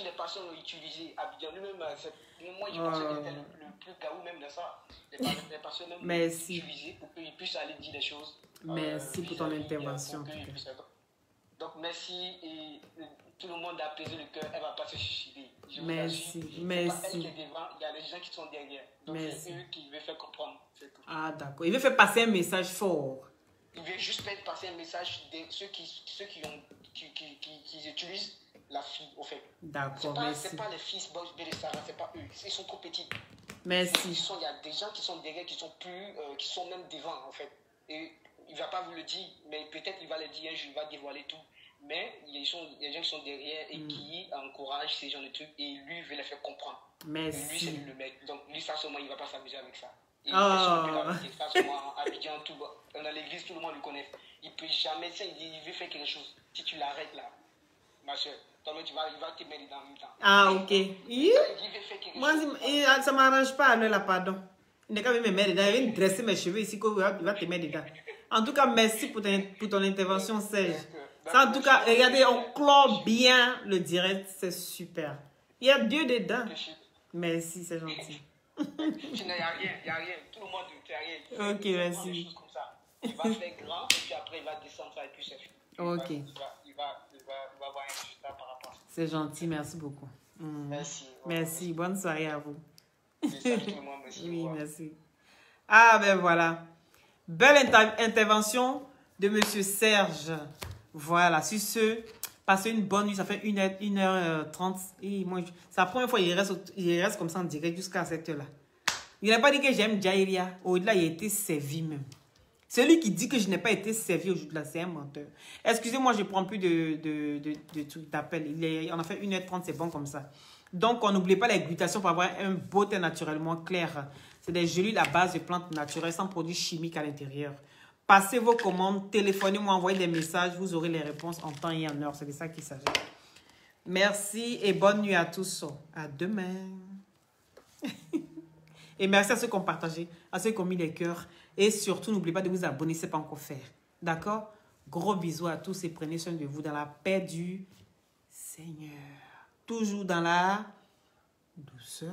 Les personnes l'ont utilisé. Abidjan lui-même, moi je pense qu'il était le plus gaou même de ça. Les personnes même l'ont utilisé pour qu'il puisse aller dire des choses. Merci pour ton intervention. Donc merci et tout le monde a apaisé le cœur. Elle va pas se suicider. Merci. C'est pas elle qui est devant, il y a les gens qui sont derrière. Donc c'est eux qui veulent faire comprendre. C'est tout. Ah d'accord. Il veut faire passer un message fort. Il veut juste faire passer un message de ceux qui utilisent la fille, au fait. D'accord, c'est pas les fils Bosch, Sarah, c'est pas eux. Ils sont trop petits. Merci. Il y a des gens qui sont derrière, qui sont même devant, en fait. Et il va pas vous le dire, mais peut-être il va le dire un jour, il va dévoiler tout. Mais il y a des gens qui sont derrière et qui encouragent ces gens de trucs et lui veut les faire comprendre. Merci. Et lui, c'est lui le mec. Donc lui, ça seulement, il va pas s'amuser avec ça. Et ça seulement, Abidjan, tout, dans l'église, tout le monde le connaît. Il peut jamais, il veut faire quelque chose. Si tu l'arrêtes là, ma soeur, toi-même, il va te mettre dans le même temps. Ah, ok. Moi, ça ne m'arrange pas, là, pardon. Il n'est qu'à me mettre dedans. Il vient dresser mes cheveux ici, il va te mettre dedans. En tout cas, merci pour ton intervention, Serge. Ça, en tout cas, regardez, on clôt bien le direct, c'est super. Il y a Dieu dedans. Merci, c'est gentil. Il n'y a rien. Tout le monde, il n'y a rien. Ok, merci. Comme ça. Il va faire grand, et puis après, il va descendre ça, et puis c'est fini. Ok. Il va avoir un résultat par rapport à ça. C'est gentil, merci beaucoup. Merci. Merci, bonne soirée à vous. Salut tout le monde, merci. Oui, merci. Ah, ben voilà. Belle intervention de Monsieur Serge. Voilà, sur ce, passez une bonne nuit, ça fait 1h30. Et moi, c'est la première fois qu'il reste comme ça en direct jusqu'à cette heure-là. Il n'a pas dit que j'aime Jairia. Au-delà, il a été servi même. Celui qui dit que je n'ai pas été servi aujourd'hui-là, c'est un menteur. Excusez-moi, je ne prends plus de trucs d'appel. On a fait 1h30, c'est bon comme ça. Donc, on n'oublie pas les glutations pour avoir un beau teint naturellement clair. C'est des gélules à base de plantes naturelles sans produits chimiques à l'intérieur. Passez vos commandes, téléphonez-moi, envoyez des messages. Vous aurez les réponses en temps et en heure. C'est de ça qu'il s'agit. Merci et bonne nuit à tous. À demain. Et merci à ceux qui ont partagé, à ceux qui ont mis les cœurs. Et surtout, n'oubliez pas de vous abonner si ce n'est pas encore fait. D'accord? Gros bisous à tous et prenez soin de vous dans la paix du Seigneur. Toujours dans la douceur.